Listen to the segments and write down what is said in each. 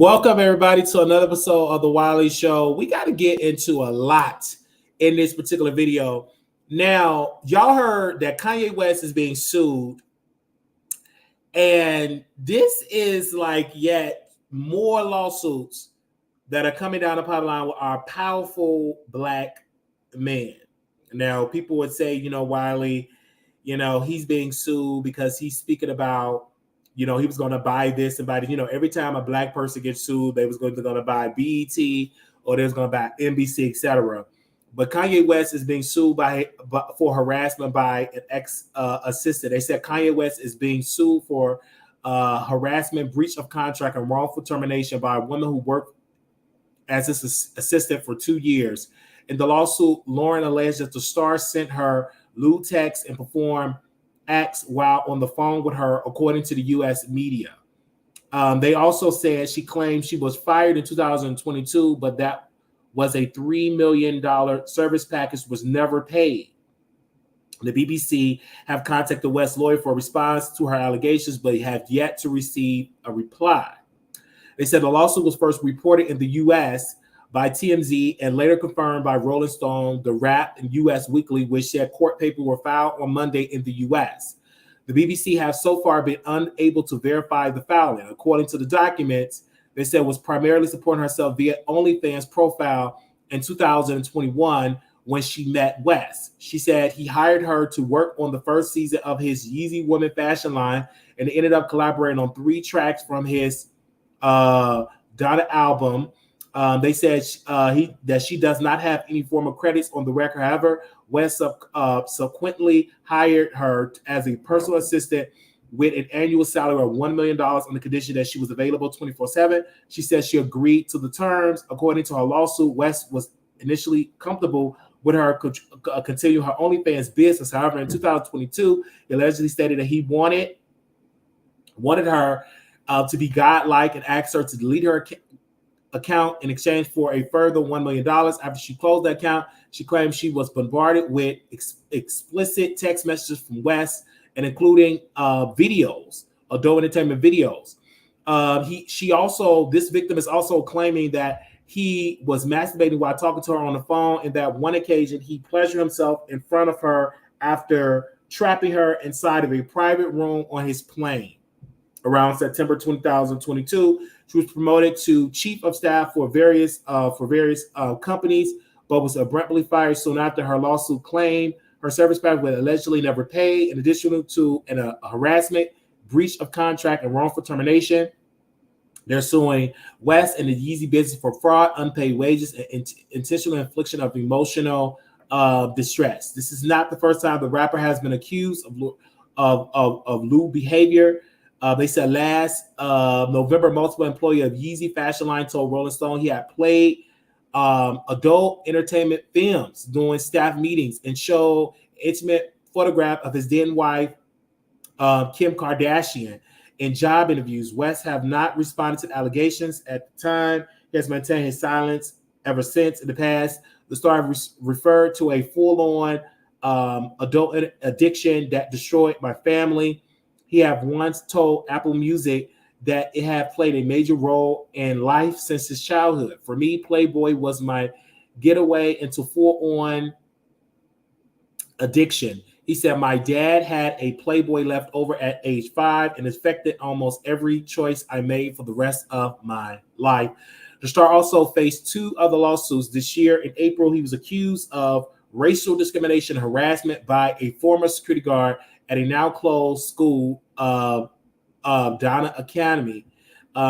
Welcome everybody to another episode of the Wiley Show. We got to get into a lot in this particular video. Now, y'all heard that Kanye West is being sued, and this is like yet more lawsuits that are coming down the pipeline with our powerful black men. Now, people would say, Wiley, he's being sued because he's speaking about he was going to buy this and buy this. Every time a black person gets sued, they was going to buy BET or they was going to buy NBC, etc. But Kanye West is being sued for harassment by an ex-assistant. They said Kanye West is being sued for harassment, breach of contract, and wrongful termination by a woman who worked as his assistant for 2 years. In the lawsuit, Lauren alleged that the star sent her lewd texts and performed acts while on the phone with her, according to the U.S. media. They also said she claimed she was fired in 2022, but that was a $3 million service package was never paid. The BBC have contacted West's lawyer for a response to her allegations, but have yet to receive a reply. They said the lawsuit was first reported in the U.S. by TMZ and later confirmed by Rolling Stone, The Wrap, and U.S. Weekly, which said court papers were filed on Monday in the U.S. The BBC have so far been unable to verify the filing. According to the documents, they said was primarily supporting herself via OnlyFans profile in 2021 when she met West. She said he hired her to work on the first season of his Yeezy Woman fashion line and ended up collaborating on 3 tracks from his Donna album. They said that she does not have any formal credits on the record. However, West subsequently hired her as a personal assistant with an annual salary of $1 million on the condition that she was available 24/7. She said she agreed to the terms. According to her lawsuit, West was initially comfortable with her continue her OnlyFans business. However, in 2022, he allegedly stated that he wanted her to be godlike and asked her to delete her account in exchange for a further $1 million. After she closed the account, she claimed she was bombarded with explicit text messages from West and including videos, adult entertainment videos. This victim is also claiming that he was masturbating while talking to her on the phone, and that one occasion he pleasured himself in front of her after trapping her inside of a private room on his plane. Around September 2022, she was promoted to chief of staff for various companies, but was abruptly fired soon after. Her lawsuit claimed her service package was allegedly never paid, in addition to a harassment, breach of contract, and wrongful termination. They're suing West and the Yeezy business for fraud, unpaid wages, and intentional infliction of emotional distress. This is not the first time the rapper has been accused of lewd behavior. They said last November, multiple employee of Yeezy fashion line told Rolling Stone he had played adult entertainment films during staff meetings and showed intimate photograph of his then wife, Kim Kardashian, in job interviews. West have not responded to the allegations at the time. He has maintained his silence ever since. In the past, the star referred to a full-on adult addiction that destroyed my family. He had once told Apple Music that it had played a major role in life since his childhood. For me, Playboy was my getaway into full-on addiction. He said, my dad had a Playboy left over at age 5 and affected almost every choice I made for the rest of my life. The star also faced 2 other lawsuits this year. In April, he was accused of racial discrimination and harassment by a former security guard at a now closed school, Donna Academy.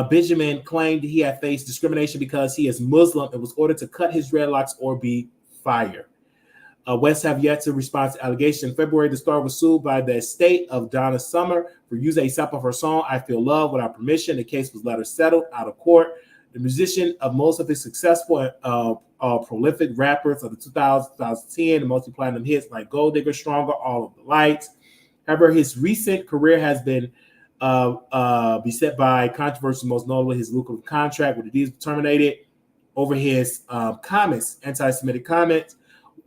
Benjamin claimed he had faced discrimination because he is Muslim and was ordered to cut his dreadlocks or be fired. West have yet to respond to allegations. In February, the star was sued by the estate of Donna Summer for using a sample of her song, I Feel Love, without permission. The case was later settled out of court. The musician of most of his successful prolific rappers of the 2010 and multi-platinum hits like Gold Digger, Stronger, All of the Lights. However, his recent career has been beset by controversy, most notably his lucrative contract with Diddy terminated over his comments, anti-Semitic comments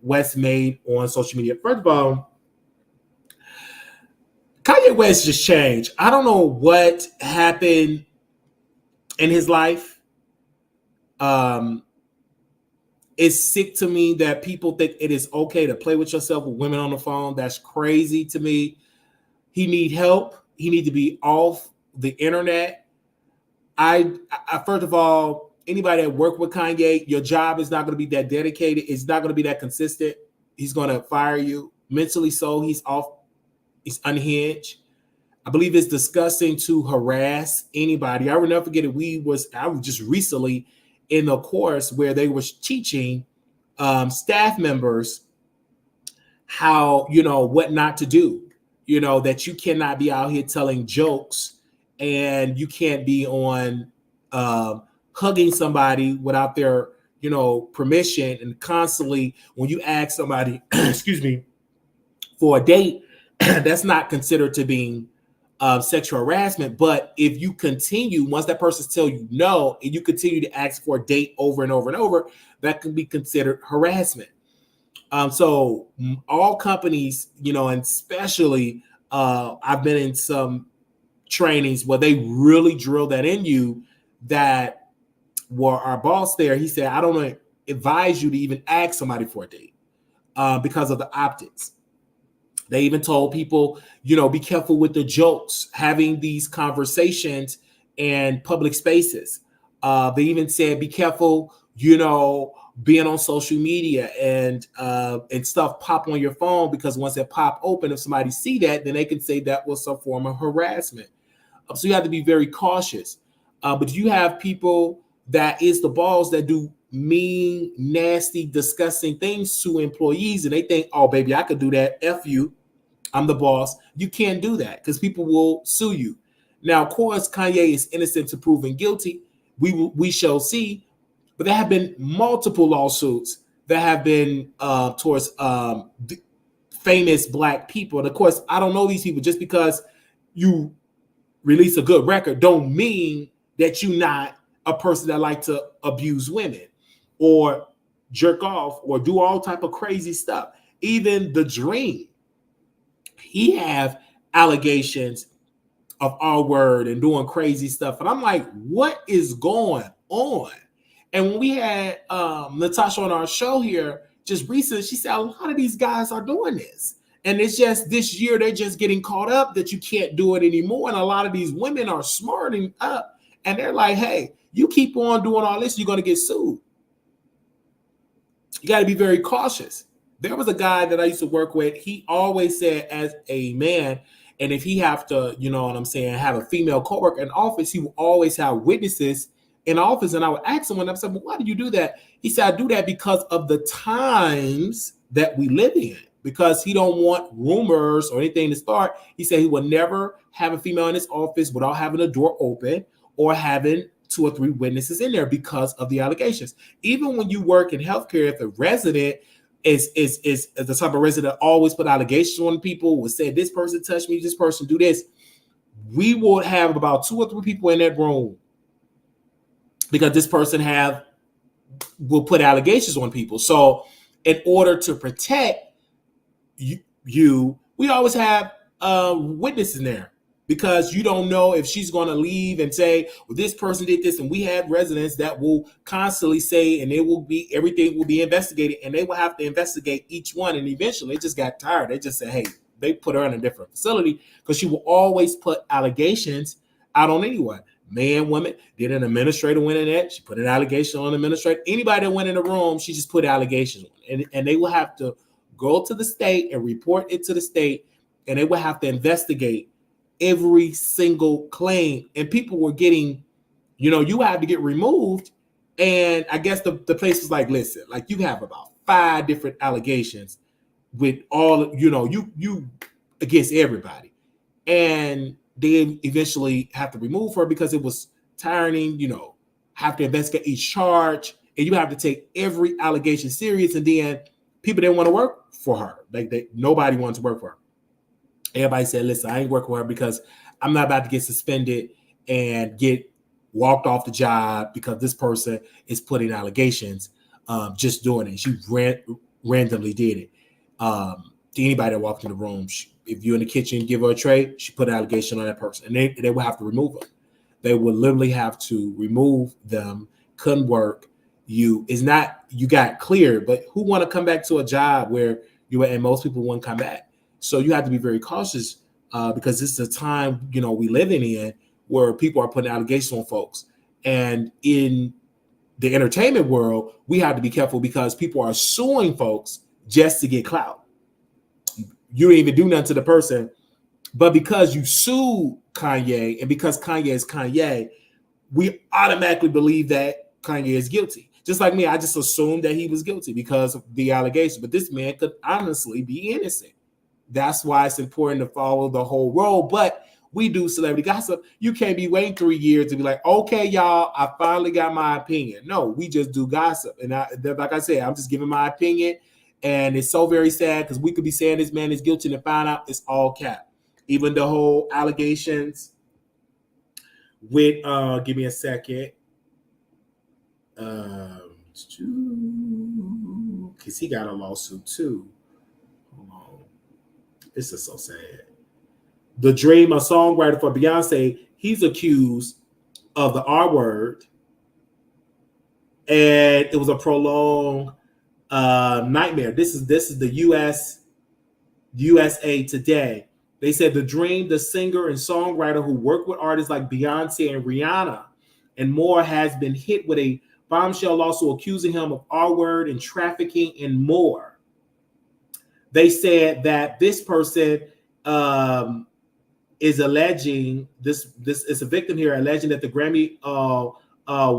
West made on social media. First of all, Kanye West just changed. I don't know what happened in his life, It's sick to me that people think it is okay to play with yourself with women on the phone. That's crazy to me. He need help. He need to be off the internet. I first of all, anybody that work with Kanye, your job is not going to be that dedicated. It's not going to be that consistent. He's going to fire you mentally. So he's off. He's unhinged. I believe it's disgusting to harass anybody. I will never forget it. I was just recently in a course where they were teaching staff members how, what not to do, that you cannot be out here telling jokes and you can't be on hugging somebody without their, permission. And constantly when you ask somebody, excuse me, for a date, that's not considered to being sexual harassment. But if you continue, once that person tells you no, and you continue to ask for a date over and over and over, that can be considered harassment. So all companies, and especially I've been in some trainings where they really drill that in you, that were our boss there. He said, I don't advise you to even ask somebody for a date because of the optics. They even told people, be careful with the jokes, having these conversations in public spaces. They even said, be careful, being on social media and stuff pop on your phone, because once it pop open, if somebody see that, then they can say that was some form of harassment. So you have to be very cautious. But you have people that is the balls that do mean, nasty, disgusting things to employees, and they think, oh, baby, I could do that. F you. I'm the boss. You can't do that because people will sue you. Now, of course, Kanye is innocent to proven guilty. We shall see. But there have been multiple lawsuits that have been towards famous Black people. And of course, I don't know these people. Just because you release a good record don't mean that you're not a person that like to abuse women or jerk off or do all type of crazy stuff. Even The Dream, he have allegations of R-word and doing crazy stuff. And I'm like, what is going on? And when we had Natasha on our show here just recently, she said a lot of these guys are doing this. And it's just this year, they're just getting caught up that you can't do it anymore. And a lot of these women are smarting up and they're like, hey, you keep on doing all this, you're going to get sued. You got to be very cautious. There was a guy that I used to work with. He always said, as a man, and if he have to, have a female coworker in office, he will always have witnesses in office. And I would ask him, and I said, well, why do you do that? He said, I do that because of the times that we live in, because he don't want rumors or anything to start. He said he would never have a female in his office without having a door open or having 2 or 3 witnesses in there because of the allegations. Even when you work in healthcare, if a resident is the type of resident always put allegations on people, will say this person touched me, this person do this, we will have about 2 or 3 people in that room because this person will put allegations on people. So in order to protect you, we always have witnesses in there, because you don't know if she's going to leave and say, well, this person did this. And we have residents that will constantly say, and everything will be investigated, and they will have to investigate each one. And eventually they just got tired. They just said, hey, they put her in a different facility, because she will always put allegations out on anyone. Man, woman, did an administrator went in there? She put an allegation on the administrator. Anybody that went in the room, she just put allegations on. And they will have to go to the state and report it to the state, and they will have to investigate every single claim. And people were getting, you have to get removed. And I guess the place was like, listen, like, you have about 5 different allegations with all, you against everybody. And they eventually have to remove her because it was tiring, have to investigate each charge, and you have to take every allegation serious. And then people didn't want to work for her. Like, nobody wanted to work for her. Everybody said, listen, I ain't working with her because I'm not about to get suspended and get walked off the job because this person is putting allegations, just doing it. She randomly did it. To anybody that walked in the room, if you're in the kitchen, give her a tray, she put an allegation on that person. And they will have to remove them. They will literally have to remove them, couldn't work. you is not you got cleared, but who want to come back to a job where you were, and most people wouldn't come back. So you have to be very cautious because this is a time, you know, we living in where people are putting allegations on folks. And in the entertainment world, we have to be careful because people are suing folks just to get clout. You didn't even do nothing to the person, but because you sued Kanye and because Kanye is Kanye, we automatically believe that Kanye is guilty. Just like me, I just assumed that he was guilty because of the allegation. But this man could honestly be innocent. That's why it's important to follow the whole role. But we do celebrity gossip. You can't be waiting 3 years to be like, okay, y'all, I finally got my opinion. No, we just do gossip. And like I said, I'm just giving my opinion. And it's so very sad because we could be saying this man is guilty and find out it's all cap. Even the whole allegations with, give me a second. Because he got a lawsuit too. Hold on. This is so sad. The Dream, a songwriter for Beyonce, he's accused of the R word. And it was a prolonged nightmare. This is the USA Today. They said The Dream, the singer and songwriter who worked with artists like Beyonce and Rihanna and more, has been hit with a bombshell lawsuit accusing him of R-word and trafficking and more. They said that this person is alleging, this is a victim here, alleging that the Grammy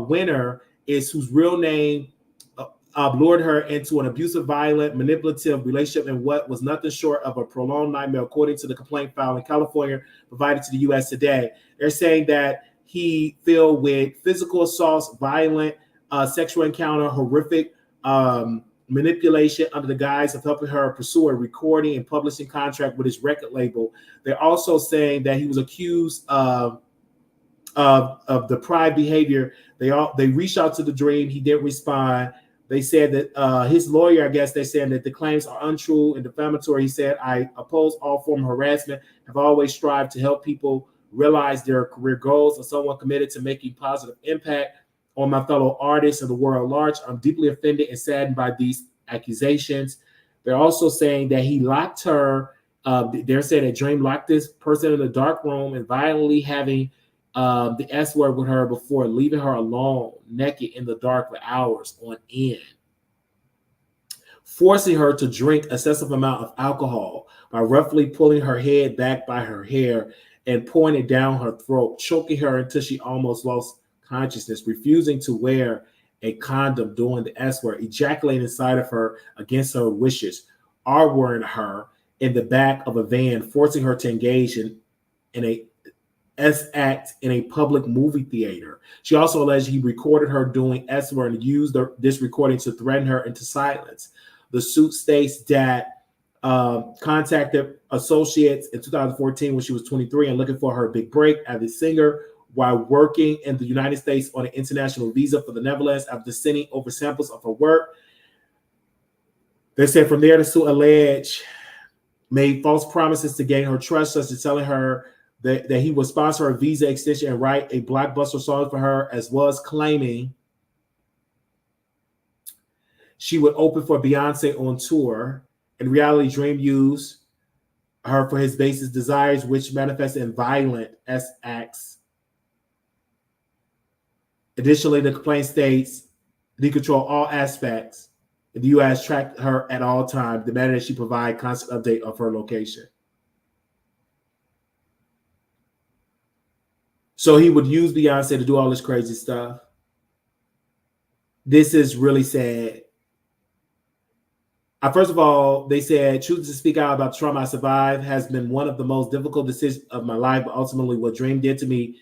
winner is whose real name lured her into an abusive, violent, manipulative relationship in what was nothing short of a prolonged nightmare, according to the complaint filed in California, provided to the U.S. Today. They're saying that he filled with physical assaults, violent sexual encounter, horrific manipulation under the guise of helping her pursue a recording and publishing contract with his record label. They're also saying that he was accused of deprived behavior. They reached out to The Dream. He didn't respond. They said that his lawyer, I guess they're saying that the claims are untrue and defamatory. He said, I oppose all form of harassment, have always strived to help people realize their career goals, and someone committed to making positive impact on my fellow artists and the world at large. I'm deeply offended and saddened by these accusations. They're also saying that he locked her. They're saying that Dream locked this person in a dark room and violently having the S word with her before leaving her alone, naked in the dark for hours on end, forcing her to drink excessive amount of alcohol by roughly pulling her head back by her hair and pouring it down her throat, choking her until she almost lost consciousness, refusing to wear a condom during the S word, ejaculating inside of her against her wishes, R-wording her in the back of a van, forcing her to engage in a S-act in a public movie theater. She also alleged he recorded her doing S-word and used this recording to threaten her into silence. The suit states that contacted associates in 2014 when she was 23 and looking for her big break as a singer while working in the United States on an international visa for the Netherlands after sending over samples of her work. They said from there the suit alleged made false promises to gain her trust, such as telling her that he would sponsor a visa extension and write a blockbuster song for her, as well as claiming she would open for Beyonce on tour. In reality, Dream used her for his basest desires, which manifested in violent acts. Additionally, the complaint states he controlled all aspects. The U.S. tracked her at all times, demanding that she provide constant update of her location. So he would use Beyonce to do all this crazy stuff. This is really sad. First of all, they said choosing to speak out about trauma I survived has been one of the most difficult decisions of my life, but ultimately what Dream did to me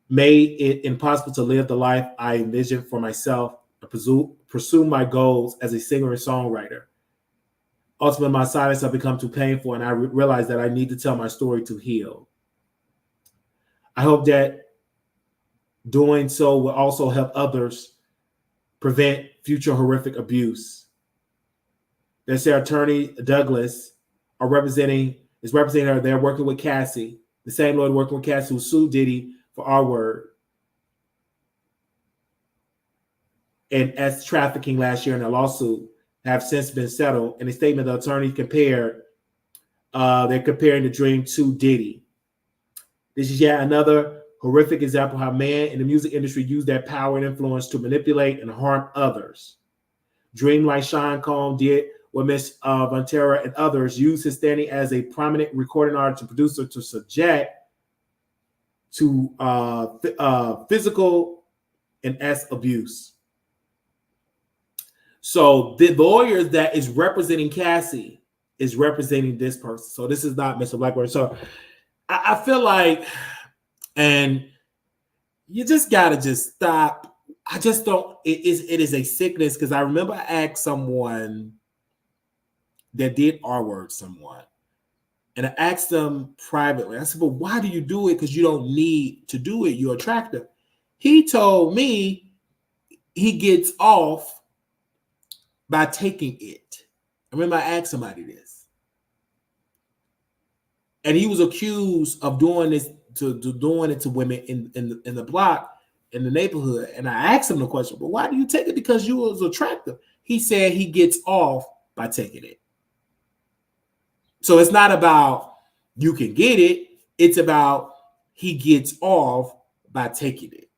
made it impossible to live the life I envisioned for myself and pursue my goals as a singer and songwriter. Ultimately, my silence has become too painful, and I realized that I need to tell my story to heal. I hope that doing so will also help others prevent future horrific abuse. They say Attorney Douglas is representing her. They're working with Cassie, the same lawyer working with Cassie who sued Diddy for R-word. and S trafficking last year in a lawsuit have since been settled. In a statement, the attorney they're comparing the Dream to Diddy. This is yet another horrific example of how men in the music industry use their power and influence to manipulate and harm others. Dream, like Sean Combs did with Miss Montero and others, used his standing as a prominent recording artist and producer to subject to physical and abuse. So the lawyer that is representing Cassie is representing this person. So this is not Mr. Blackburn. So I feel like, and you just gotta just stop. I just don't. It is a sickness, because I remember I asked someone that did R-word someone, and I asked them privately. I said, "But why do you do it? Because you don't need to do it. You're attractive." He told me he gets off by taking it. I remember I asked somebody this, and he was accused of doing this doing it to women in the block, in the neighborhood. And I asked him the question, "But why do you take it? Because you was attractive." He said he gets off by taking it. So it's not about you can get it. It's about he gets off by taking it.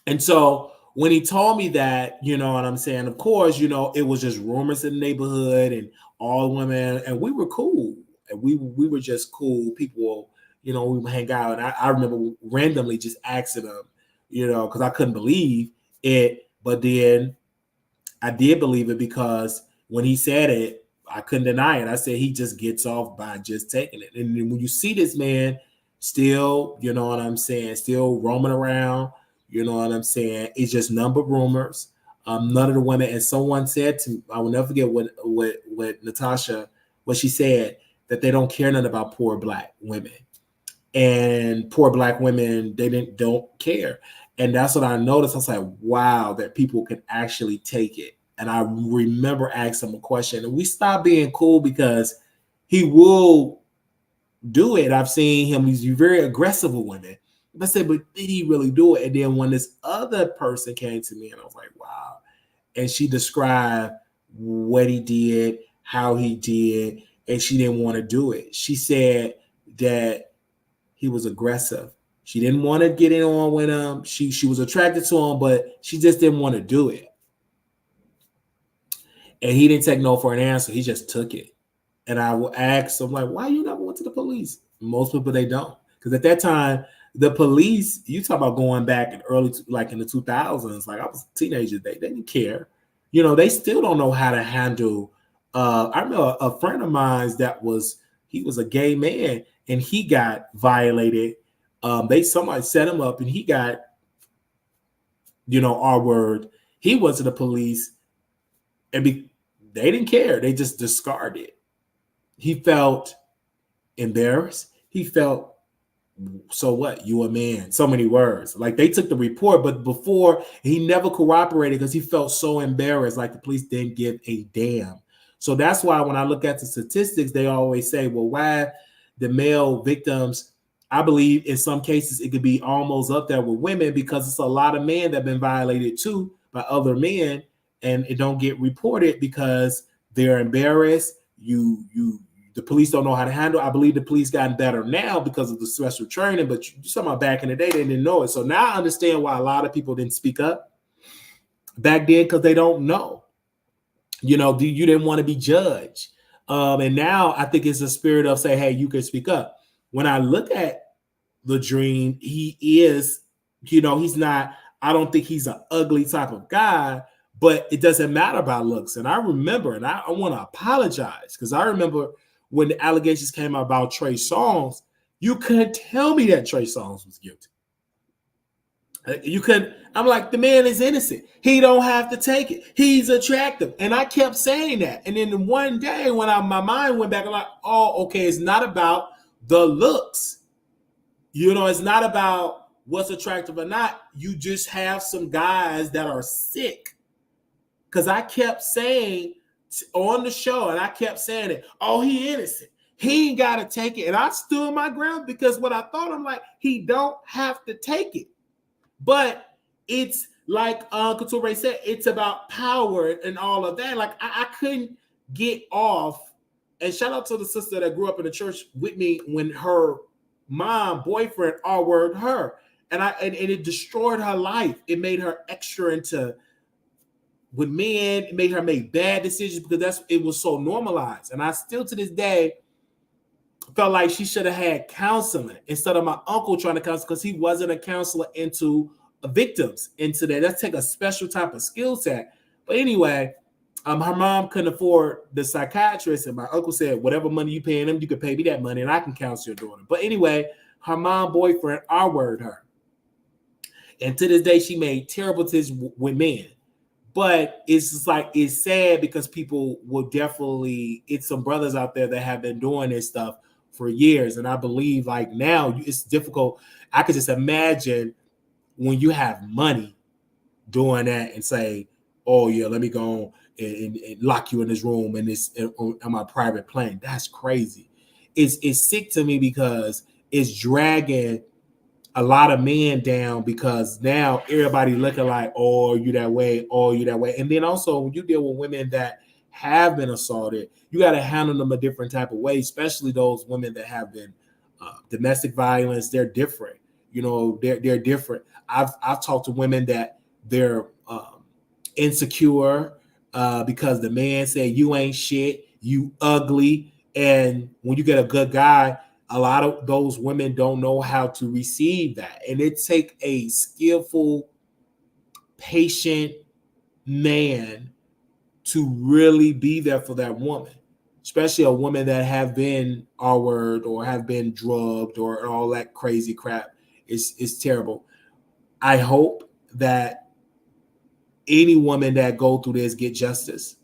And so when he told me that, you know what I'm saying? Of course, you know, it was just rumors in the neighborhood and all women, and we were cool. And we were just cool people, you know, we would hang out. And I remember randomly just asking him, you know, because I couldn't believe it. But then I did believe it, because when he said it, I couldn't deny it. I said he just gets off by just taking it. And then when you see this man still, you know what I'm saying, still roaming around, you know what I'm saying, it's just number rumors. None of the women, and someone said to me, I will never forget what Natasha, what she said, that they don't care nothing about poor Black women. And poor Black women, they don't care. And that's what I noticed. I was like, wow, that people can actually take it. And I remember asking him a question, and we stopped being cool because he will do it. I've seen him, he's very aggressive with women. I said, but did he really do it? And then when this other person came to me, and I was like, wow. And she described what he did, how he did, and she didn't want to do it. She said that he was aggressive. She didn't want to get in on with him. She was attracted to him, but she just didn't want to do it. And he didn't take no for an answer. He just took it. And I will ask him, like, why you never went to the police? Most people, they don't. Because at that time, the police, you talk about going back in like in the 2000s, like I was a teenager, they didn't care. You know, they still don't know how to handle. I remember a friend of mine he was a gay man, and he got violated. Somebody set him up, and he got, you know, R-word. He went to the police, and they didn't care. They just discarded. He felt embarrassed. He felt, so what? You a man. So many words. Like, they took the report, but before, he never cooperated because he felt so embarrassed, like the police didn't give a damn. So that's why when I look at the statistics, they always say, well, why the male victims, I believe in some cases it could be almost up there with women, because it's a lot of men that have been violated too by other men, and it don't get reported because they're embarrassed. The police don't know how to handle it. I believe the police gotten better now because of the special training, but you talking about back in the day, they didn't know it. So now I understand why a lot of people didn't speak up back then, because they don't know. You know, you didn't want to be judged. And now I think it's a spirit of say, hey, you can speak up. When I look at the Dream, he is, you know, he's not, I don't think he's an ugly type of guy, but it doesn't matter about looks. And I remember, and I want to apologize, because I remember when the allegations came out about Trey Songz, you couldn't tell me that Trey Songz was guilty. You couldn't. I'm like, the man is innocent. He don't have to take it. He's attractive. And I kept saying that. And then one day when my mind went back, I'm like, oh, okay, it's not about the looks. You know, it's not about what's attractive or not. You just have some guys that are sick. Because I kept saying on the show, and I kept saying it, oh, he innocent. He ain't got to take it. And I stood my ground, because what I thought, I'm like, he don't have to take it. But it's like Couture said, it's about power and all of that. Like I couldn't get off. And shout out to the sister that grew up in the church with me when her mom, boyfriend, R-word her. And it destroyed her life. It made her extra into with men. It made her make bad decisions because it was so normalized. And I still to this day felt like she should have had counseling instead of my uncle trying to counsel because he wasn't a counselor into victims into that. That's take a special type of skill set. But anyway, her mom couldn't afford the psychiatrist, and my uncle said, whatever money you paying him, you can pay me that money and I can counsel your daughter. But anyway, her mom boyfriend R-word her. And to this day, she made terrible decisions with men. But it's just like, it's sad because people will definitely, it's some brothers out there that have been doing this stuff for years. And I believe like now it's difficult. I could just imagine when you have money doing that and say, oh yeah, let me go and lock you in this room and this on my private plane. That's crazy. It's sick to me because it's dragging a lot of men down because now everybody looking like, oh, you that way, oh, you that way. And then also when you deal with women that have been assaulted, you got to handle them a different type of way, especially those women that have been domestic violence. They're different. You know, they're different. I've talked to women that they're insecure because the man said, you ain't shit, you ugly. And when you get a good guy, a lot of those women don't know how to receive that. And it takes a skillful, patient man to really be there for that woman, especially a woman that have been R-word or have been drugged or all that crazy crap. It's terrible. I hope that any woman that go through this get justice.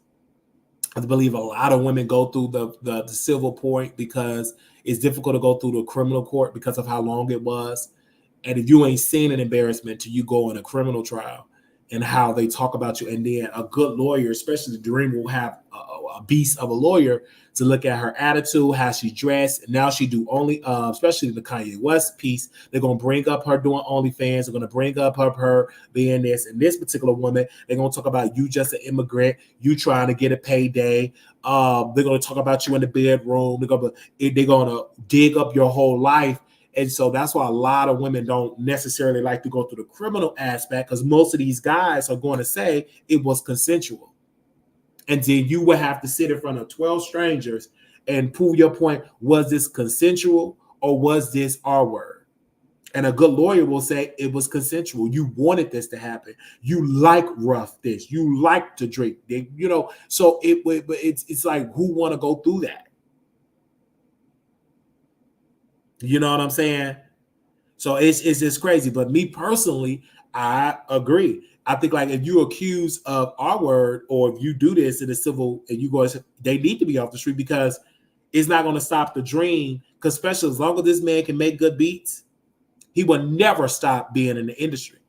I believe a lot of women go through the civil court because it's difficult to go through the criminal court because of how long it was. And if you ain't seen an embarrassment till you go in a criminal trial and how they talk about you, and then a good lawyer, especially the dream, will have a beast of a lawyer to look at her attitude, how she dressed. And now she do only, especially the Kanye West piece, they're going to bring up her doing OnlyFans. They're going to bring up her being this. And this particular woman, they're going to talk about you just an immigrant, you trying to get a payday. They're going to talk about you in the bedroom. They're going to dig up your whole life. And so that's why a lot of women don't necessarily like to go through the criminal aspect, because most of these guys are going to say it was consensual. And then you would have to sit in front of 12 strangers and prove your point. Was this consensual or was this R-word? And a good lawyer will say it was consensual. You wanted this to happen. You like rough this. You like to drink. You know, so it's like, who want to go through that? You know what I'm saying? So it's just crazy. But me personally, I agree. I think like if you accuse of R-word or if you do this in the civil and you go, they need to be off the street because it's not going to stop the dream. Because especially as long as this man can make good beats, he will never stop being in the industry.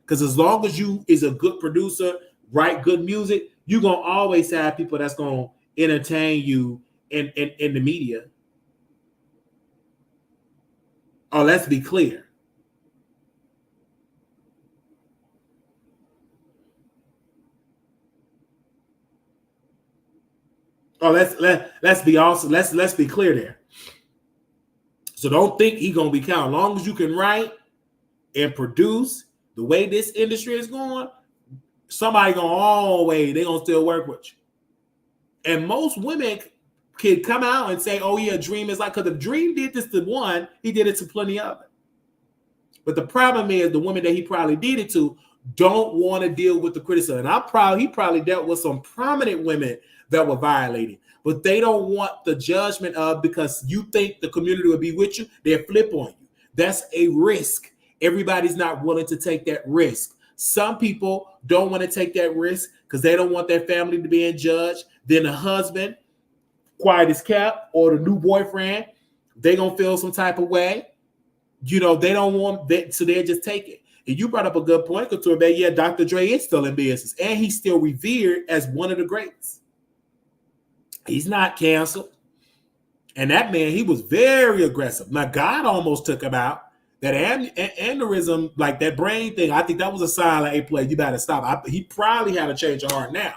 Because as long as you is a good producer, write good music, you're going to always have people that's going to entertain you in the media. Oh, let's be clear. Oh, let's be awesome. Let's be clear there. So don't think he's gonna be counted. As long as you can write and produce the way this industry is going, somebody gonna always, they gonna still work with you. And most women can come out and say, oh yeah, Dream is like, because if Dream did this to one, he did it to plenty of it. But the problem is the women that he probably did it to don't want to deal with the criticism. And he probably dealt with some prominent women that were violated, but they don't want the judgment of, because you think the community will be with you, they'll flip on you. That's a risk. Everybody's not willing to take that risk. Some people don't want to take that risk because they don't want their family to be judged. Then the husband, quiet as kept, or the new boyfriend, they gonna feel some type of way. You know, they don't want that, so they'll just take it. And you brought up a good point, Couture, that yeah, Dr. Dre is still in business, and he's still revered as one of the greats. He's not canceled. And that man, he was very aggressive. Now, God almost took him out. That aneurysm, like that brain thing, I think that was a sign like, hey, play, you better stop. He probably had a change of heart now.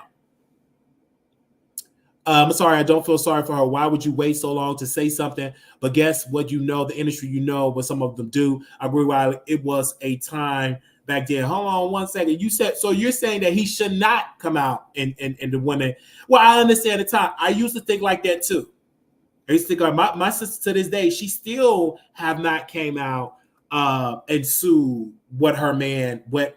I'm sorry, I don't feel sorry for her. Why would you wait so long to say something? But guess what? You know, the industry, you know what some of them do. I agree, Riley. It was a time back then. Hold on one second. You said, so you're saying that he should not come out and the women. Well, I understand the time. I used to think like that too. I used to think like my sister to this day, she still have not came out and sued what her man, what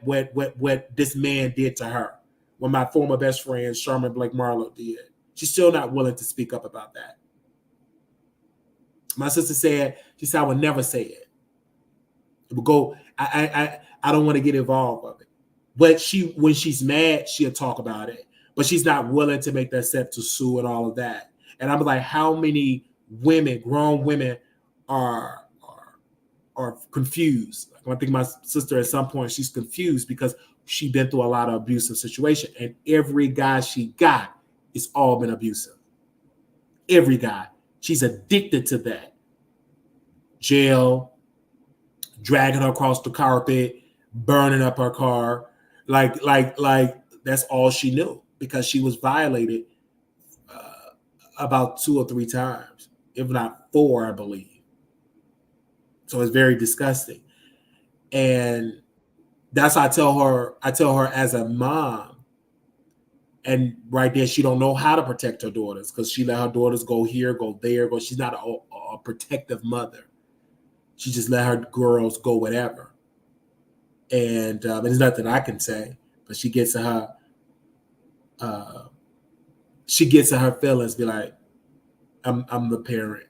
this man did to her. What my former best friend Sherman Blake Marlowe did. She's still not willing to speak up about that. My sister said, she said, I would never say it. It would go, I don't want to get involved with it. But when she's mad, she'll talk about it. But she's not willing to make that step to sue and all of that. And I'm like, how many women, grown women, are confused? Like, I think my sister at some point, she's confused because she's been through a lot of abusive situations. And every guy she got, it's all been abusive. Every guy. She's addicted to that. Jail, dragging her across the carpet, burning up her car. Like that's all she knew because she was violated about 2 or 3 times, if not 4, I believe. So it's very disgusting. And that's why I tell her as a mom, and right there, she don't know how to protect her daughters because she let her daughters go here, go there, go. She's not a protective mother. She just let her girls go whatever. And there's nothing I can say, but she gets to her feelings, be like, I'm the parent.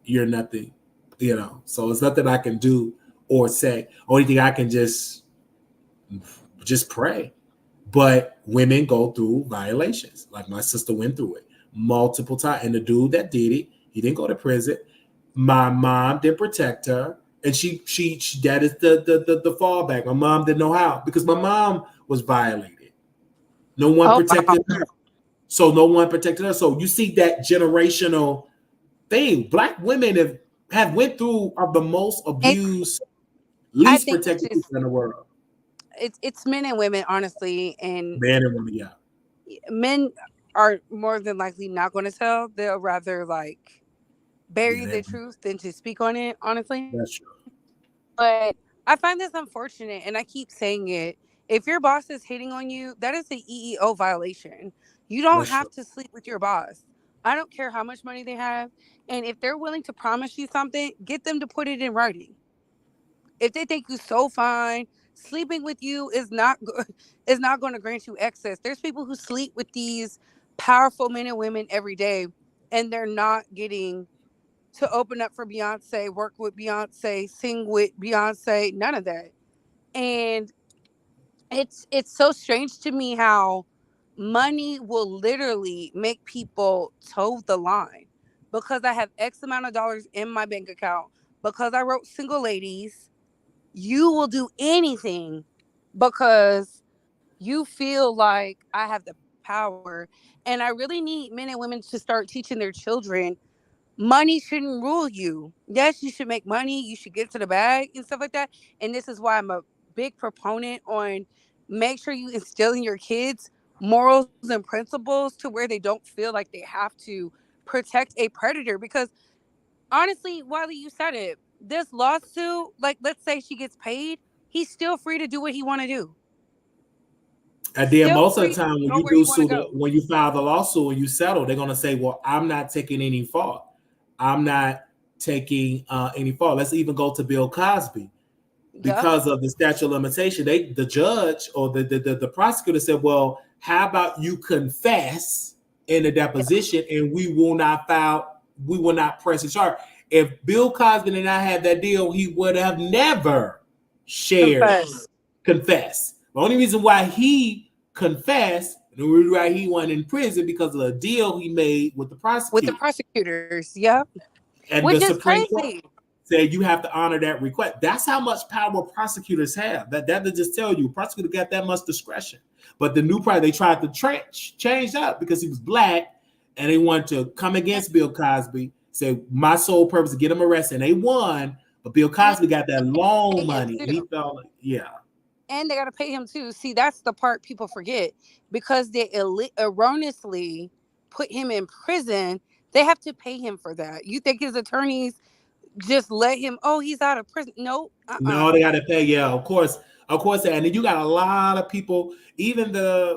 You're nothing, you know. So it's nothing I can do or say. Only thing I can just pray. But women go through violations. Like my sister went through it multiple times. And the dude that did it, he didn't go to prison. My mom didn't protect her. And she that is the fallback. My mom didn't know how because my mom was violated. No one protected her. So no one protected her. So you see that generational thing. Black women have went through the most abused, least protected people in the world. It's men and women, honestly, and men and women, yeah. Men are more than likely not going to tell. They'll rather like bury the truth than to speak on it, honestly. That's true. But I find this unfortunate, and I keep saying it. If your boss is hitting on you, that is an EEO violation. You don't have to sleep with your boss. I don't care how much money they have, and if they're willing to promise you something, get them to put it in writing. If they think you so fine, sleeping with you is not going to grant you access. There's people who sleep with these powerful men and women every day, and they're not getting to open up for Beyonce, work with Beyonce, sing with Beyonce, none of that. And it's so strange to me how money will literally make people toe the line. Because I have X amount of dollars in my bank account, because I wrote Single Ladies, you will do anything because you feel like I have the power. And I really need men and women to start teaching their children money shouldn't rule you. Yes, you should make money. You should get to the bag and stuff like that. And this is why I'm a big proponent on make sure you instill in your kids morals and principles to where they don't feel like they have to protect a predator. Because honestly, Wiley, you said it. This lawsuit, like let's say she gets paid, he's still free to do what he want to do. And then most of the time when you do sue, when you file the lawsuit and you settle, they're gonna say, "Well, I'm not taking any fault. I'm not taking any fault." Let's even go to Bill Cosby. Because of the statute of limitation, the judge or the prosecutor said, "Well, how about you confess in the deposition, and we will not press a charge." If Bill Cosby did not have that deal, he would have never confessed. The only reason why he confessed, the reason why he went in prison, because of the deal he made with the prosecutors. Yep. And which the is Supreme crazy. Court said you have to honor that request. That's how much power prosecutors have. That to just tell you, prosecutor got that much discretion. But the new they tried to change up because he was black, and they wanted to come against Bill Cosby. Say my sole purpose is to get him arrested, and they won. But Bill And Cosby got that pay long him money. He too. felt like, yeah. And they got to pay him too. See, that's the part people forget because they erroneously put him in prison. They have to pay him for that. You think his attorneys just let him? Oh, he's out of prison. No, No, they got to pay. Yeah, of course. And then you got a lot of people. Even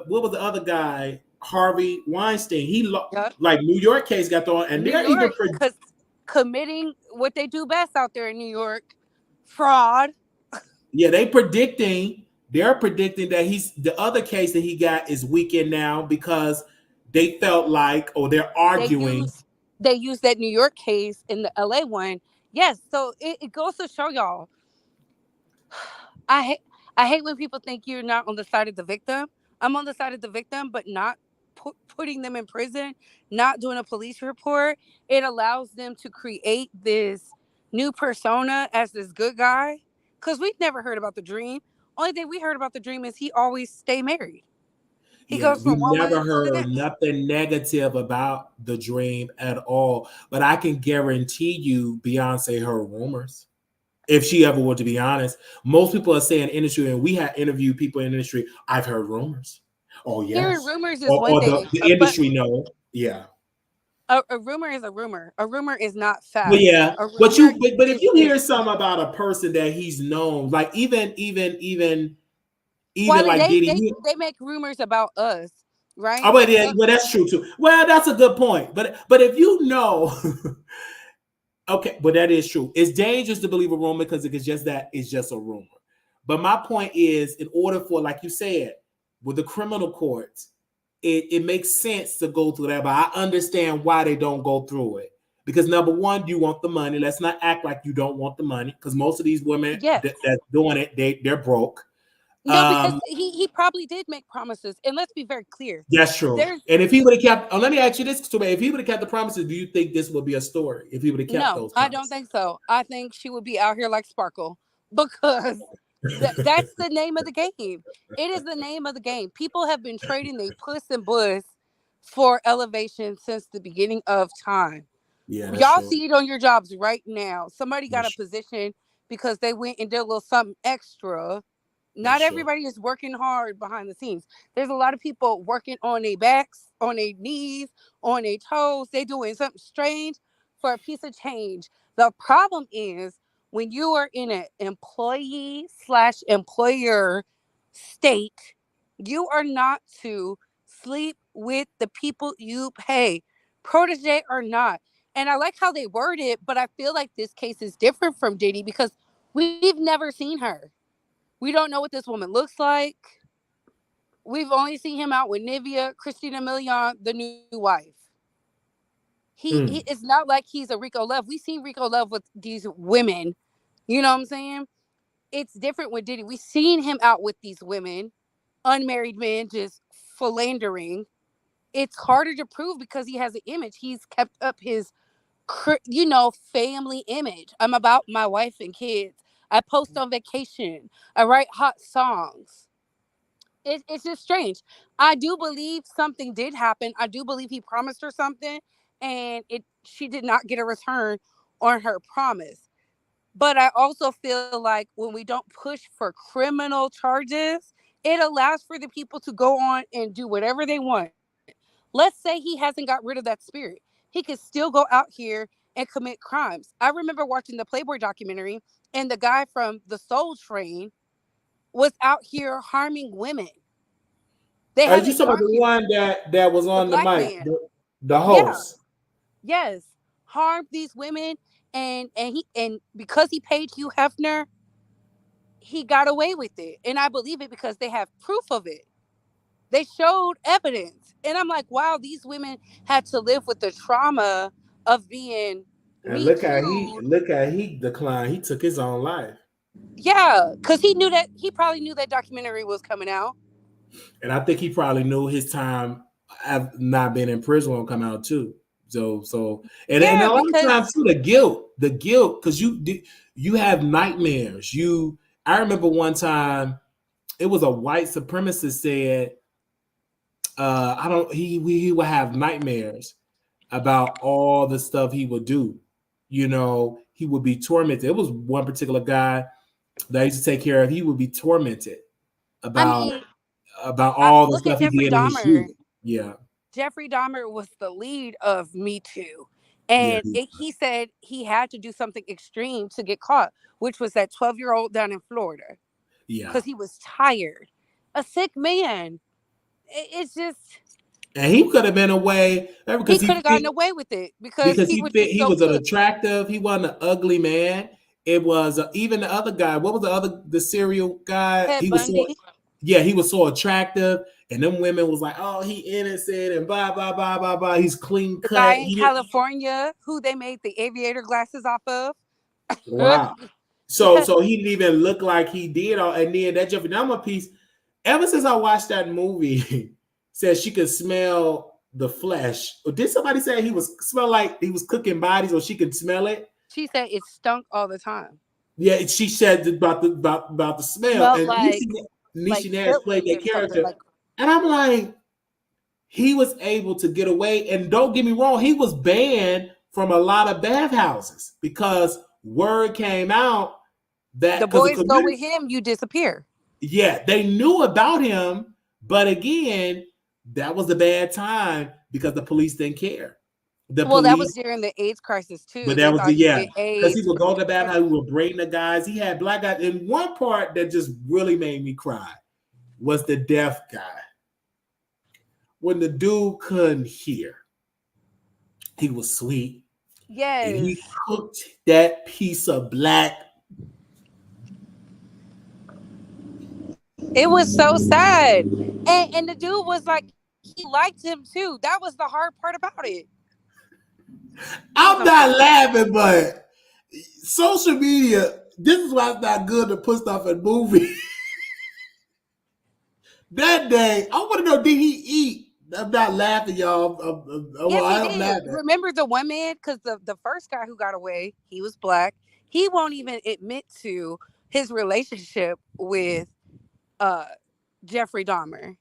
what was the other guy? Harvey Weinstein. Yep. Like New York case got thrown, and New they're even York, because committing what they do best out there in New York, fraud. yeah, they're predicting that the other case that he got is weekend now because they felt like, or they're They arguing. use they use that New York case in the LA one. Yes, so it goes to show y'all. I hate I hate when people think you're not on the side of the victim. I'm on the side of the victim, but not putting them in prison, not doing a police report. It allows them to create this new persona as this good guy. Because we've never heard about the dream. Only thing we heard about the dream is he always stay married. He Yeah, goes we from one never woman to the heard next. nothing negative about the dream at all. But I can guarantee you, Beyonce heard rumors. If she ever were to be honest, most people are saying industry, and we have interviewed people in the industry. I've heard rumors. Oh Hearing yes, rumors is one or thing, the but industry know. Yeah. a rumor is a rumor. A rumor is not Well, fact. yeah, A rumor but if is you hear just something about a person that he's known, like even Wiley. like They Diddy, they they make rumors about us, oh, right? but yeah, well, that's true too. Well, that's a good point. But if you know, okay, but that is true. It's dangerous to believe a rumor because it's just that it's just a rumor. But my point is, in order for, like you said, with the criminal courts, it makes sense to go through that. But I understand why they don't go through it. Because number one, you want the money. Let's not act like you don't want the money. Because most of these women Yes. that's doing it, they're broke. No, because he probably did make promises, and let's be very clear. That's true. There's And if he would have kept, let me ask you this, Tobe, if he would have kept the promises, do you think this would be a story? If he would have kept No, those I don't promises? think so. I think she would be out here like Sparkle because that's the name of the game. It is the name of the game. People have been trading their puss and buzz for elevation since the beginning of time. Yeah, that's Y'all true. see it on your jobs right now. Somebody got a That's, position because they went and did a little something extra. Not that's true. everybody is working hard behind the scenes. There's a lot of people working on their backs, on their knees, on their toes. They doing something strange for a piece of change. The problem is when you are in an employee slash employer state, you are not to sleep with the people you pay, protege or not. And I like how they word it, but I feel like this case is different from Diddy because we've never seen her. We don't know what this woman looks like. We've only seen him out with Nivea, Christina Milian, the new wife. It's not like he's a Rico Love. We've seen Rico Love with these women. You know what I'm saying? It's different with Diddy. We've seen him out with these women, unmarried men just philandering. It's harder to prove because he has an image. He's kept up his family image. I'm about my wife and kids. I post on vacation. I write hot songs. It's just strange. I do believe something did happen. I do believe he promised her something, and it she did not get a return on her promise. But I also feel like when we don't push for criminal charges, it allows for the people to go on and do whatever they want. Let's say he hasn't got rid of that spirit. He could still go out here and commit crimes. I remember watching the Playboy documentary, and the guy from the Soul Train was out here harming women. They Are have you a talking about the document. one that was The on the black mic, man, the yeah, host? yes, harmed these women, and because he paid Hugh Hefner, he got away with it, and I believe it because they have proof of it. They showed evidence, and I'm like, wow, these women had to live with the trauma of being And me too. look how he declined. He took his own life. Yeah, because he probably knew that documentary was coming out. And I think he probably knew his time have not been in prison will come out too. And Yeah, a lot of because times too, the guilt, because you have nightmares. I remember one time it was a white supremacist said, I don't he would have nightmares about all the stuff he would do. he would be tormented. It was one particular guy that I used to take care of. He would be tormented about all the look stuff at he Jeffrey did in his Dahmer. youth. Yeah. Jeffrey Dahmer was the lead of Me Too. Yeah. And he said he had to do something extreme to get caught, which was that 12-year-old down in Florida. Yeah. Because he was tired. A sick man. It's just... And he could have been away because he could have gotten away with it because he was just he was an attractive. He wasn't an ugly man. It was even the other guy. What was the serial guy? Ted He Bundy. was he was so attractive, and them women was like, "Oh, he innocent," and blah blah blah blah blah. He's clean cut. The guy in California who they made the aviator glasses off of. Wow. So he didn't even look like he did. And then that Jeffrey Dahmer piece. Ever since I watched that movie. Said she could smell the flesh. Or did somebody say he was smell like he was cooking bodies, or she could smell it? She said it stunk all the time. Yeah, she said about the smell. And like Nicki Minaj played that character, and I'm like, he was able to get away. And don't get me wrong, he was banned from a lot of bathhouses because word came out that the boys go with him, you disappear. Yeah, they knew about him, but again. That was a bad time because the police didn't care. That was during the AIDS crisis too. But that was because he would go to the bathhouse, he would bring the guys. He had black guys. And one part that just really made me cry was the deaf guy. When the dude couldn't hear, he was sweet. Yes. And he cooked that piece of black. It was so sad. And the dude was like, he liked him too. That was the hard part about it. I'm not laughing, but social media, this is why it's not good to put stuff in movies. That day, I want to know, did he eat? I'm not laughing, y'all. Yes, he did. Laughing. Remember the one man? Because the first guy who got away, he was black. He won't even admit to his relationship with Jeffrey Dahmer.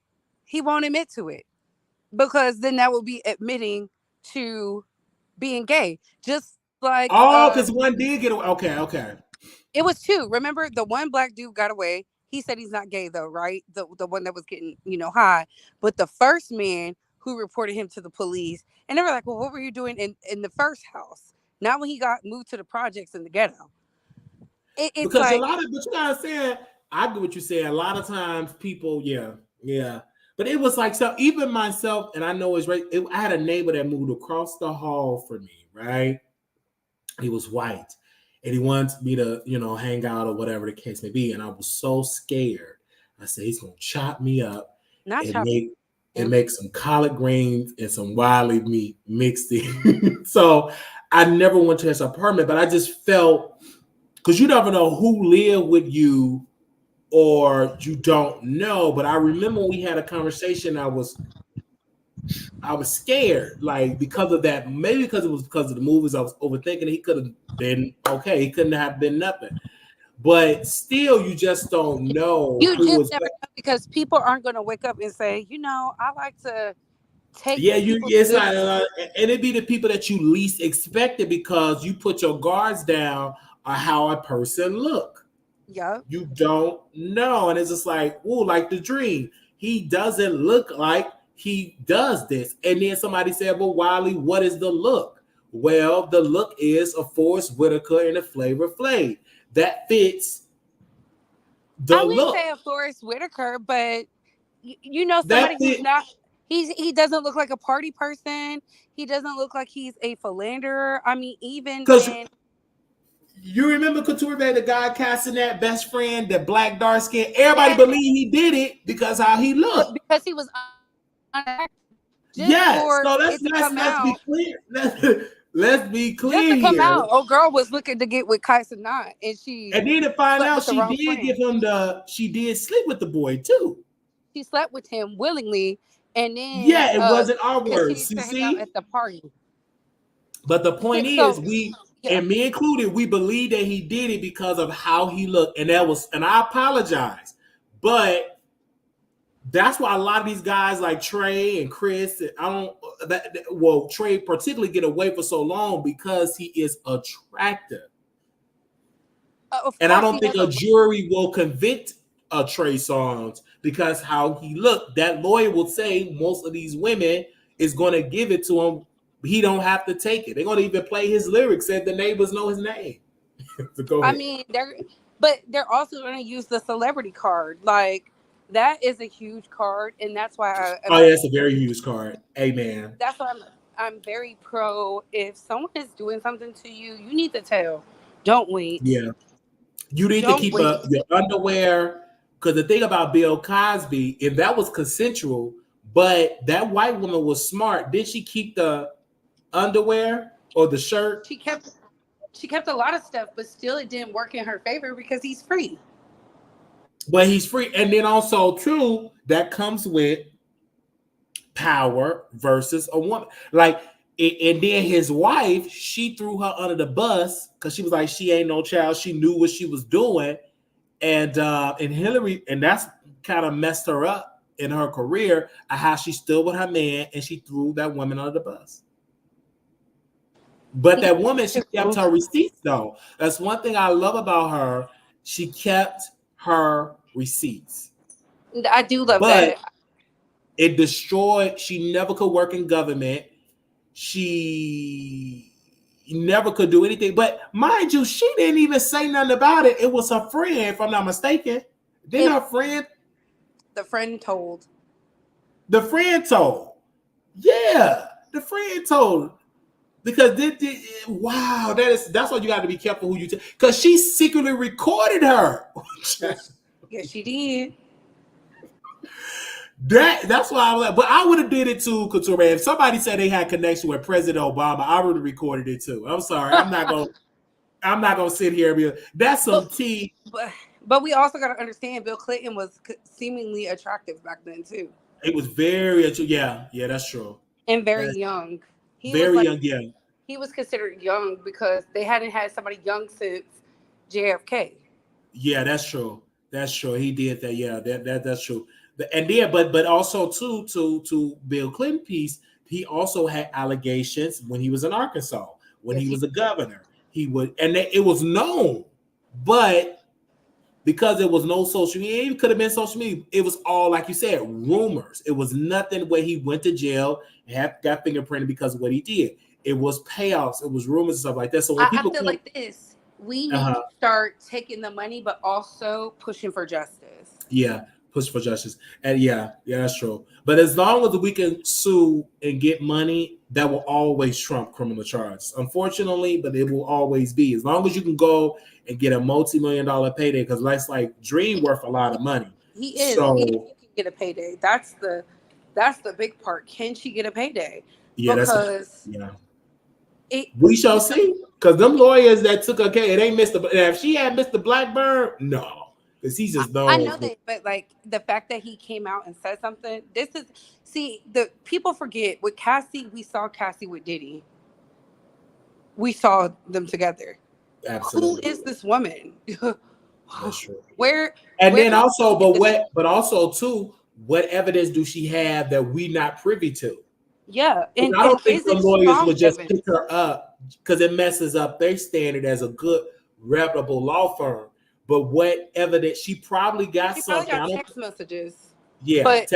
He won't admit to it because then that will be admitting to being gay. Just like because one did get away. Okay. It was two. Remember, the one black dude got away. He said he's not gay though, right? The one that was getting high. But the first man who reported him to the police, and they were like, "Well, what were you doing in the first house?" Not when he got moved to the projects in the ghetto. It's because like, a lot of, but you gotta say, I get what you say. A lot of times people, yeah. But it was like, so even myself, and I know it's right. I had a neighbor that moved across the hall from me, right? He was white, and he wanted me to, hang out or whatever the case may be. And I was so scared. I said, he's gonna chop me up and make some collard greens and some wiley meat mixed in. So I never went to his apartment, but I just felt, because you never know who lived with you or you don't know. But I remember we had a conversation. I was scared, like, because of that. Maybe because it was because of the movies. I was overthinking. He could have been okay. He couldn't have been nothing. But still, you just don't know. You just never know, because people aren't going to wake up and say, I like to take. Yeah, it's not, and it'd be the people that you least expected because you put your guards down on how a person look. Yeah, you don't know, and it's just like, ooh, like the dream. He doesn't look like he does this, and then somebody said, "Well, Wiley, what is the look?" Well, the look is a Forrest Whitaker and a Flavor Flav. That fits the look. I wouldn't say a Forrest Whitaker, but somebody who's not. He doesn't look like a party person. He doesn't look like he's a philanderer. I mean, even when. You remember Couture, the guy casting that best friend, the black dark skin? Everybody believed he did it because how he looked. Because he was unattractive. Yes. So let's be clear. Let's be clear just to come here. Out, old girl was looking to get with Kai Cenat, and then to find out she did give him she did sleep with the boy too. She slept with him willingly, and then it wasn't our words. You see, at the party. But the point is, and me included, we believe that he did it because of how he looked. And I apologize. But that's why a lot of these guys like Trey and Chris, Trey particularly get away for so long because he is attractive. Of And I course, don't he think has a a. jury will convict Trey Songz because how he looked. That lawyer will say most of these women is going to give it to him. He don't have to take it. They're going to even play his lyrics. Said the neighbors know his name. So go I ahead. mean, they're also going to use the celebrity card. Like that is a huge card, and that's why I'm Oh yeah, like, it's a very huge card. Amen. that's why I'm very pro. If someone is doing something to you, you need to tell. Don't wait. Yeah. You need to Don't keep wait. your underwear. Because the thing about Bill Cosby, if that was consensual, but that white woman was smart, did she keep the underwear or the shirt? She kept she kept a lot of stuff, but still it didn't work in her favor because he's free. But he's free. And then also, too, that comes with power versus a woman. Like, and then his wife, she threw her under the bus because she was like, she ain't no child. She knew what she was doing. And Hillary, and that's kind of messed her up in her career, how she stood with her man and she threw that woman under the bus. But that woman, she kept her receipts though. That's one thing I love about her. She kept her receipts. I do love But that. it destroyed, she never could work in government. She never could do anything. But mind you, she didn't even say nothing about it. It was her friend, if I'm not mistaken. Didn't her friend? The friend told. The friend told. Yeah, the friend told. Because wow, that's why you got to be careful who you tell. Because she secretly recorded her. Yes, she did. That's why I was like, but I would have did it too, Couture. If somebody said they had connection with President Obama, I would have recorded it too. I'm sorry. I'm not gonna sit here and be that's some tea. But we also got to understand Bill Clinton was seemingly attractive back then too. It was very yeah, that's true. And very That's young. He was very like young, yeah. he was considered young because they hadn't had somebody young since JFK. Yeah, that's true. That's true. He did that. Yeah, that's true. And then, but also too to Bill Clinton piece, he also had allegations when he was in Arkansas, when Yes, he was a governor. He would, and it was known, but because there was no social media, it could have been social media. It was all like you said, rumors. It was nothing where he went to jail and got fingerprinted because of what he did. It was payoffs. It was rumors and stuff like that. So when I people feel come, like this. We need to start taking the money, but also pushing for justice. yeah, push for justice. And yeah, that's true. But as long as we can sue and get money, that will always trump criminal charges. Unfortunately, but it will always be. As long as you can go and get a multi-million-dollar payday, because that's like Dream worth a lot of money. He is. So If you can get a payday, that's the big part. Can she get a payday? yeah, Because we shall see. Because them lawyers that took her case, it ain't Mr. If she had Mr. Blackburn, no. Because he's just known. I know that, but like the fact that he came out and said something, the people forget with Cassie, we saw Cassie with Diddy. We saw them together. Absolutely. Who is this woman? That's true. Then also, but also too, what evidence do she have that we not privy to? Yeah, and I don't think the lawyers would just pick her up because it messes up their standard as a good, reputable law firm. But what evidence? She probably got something. Probably got text messages. Yeah, but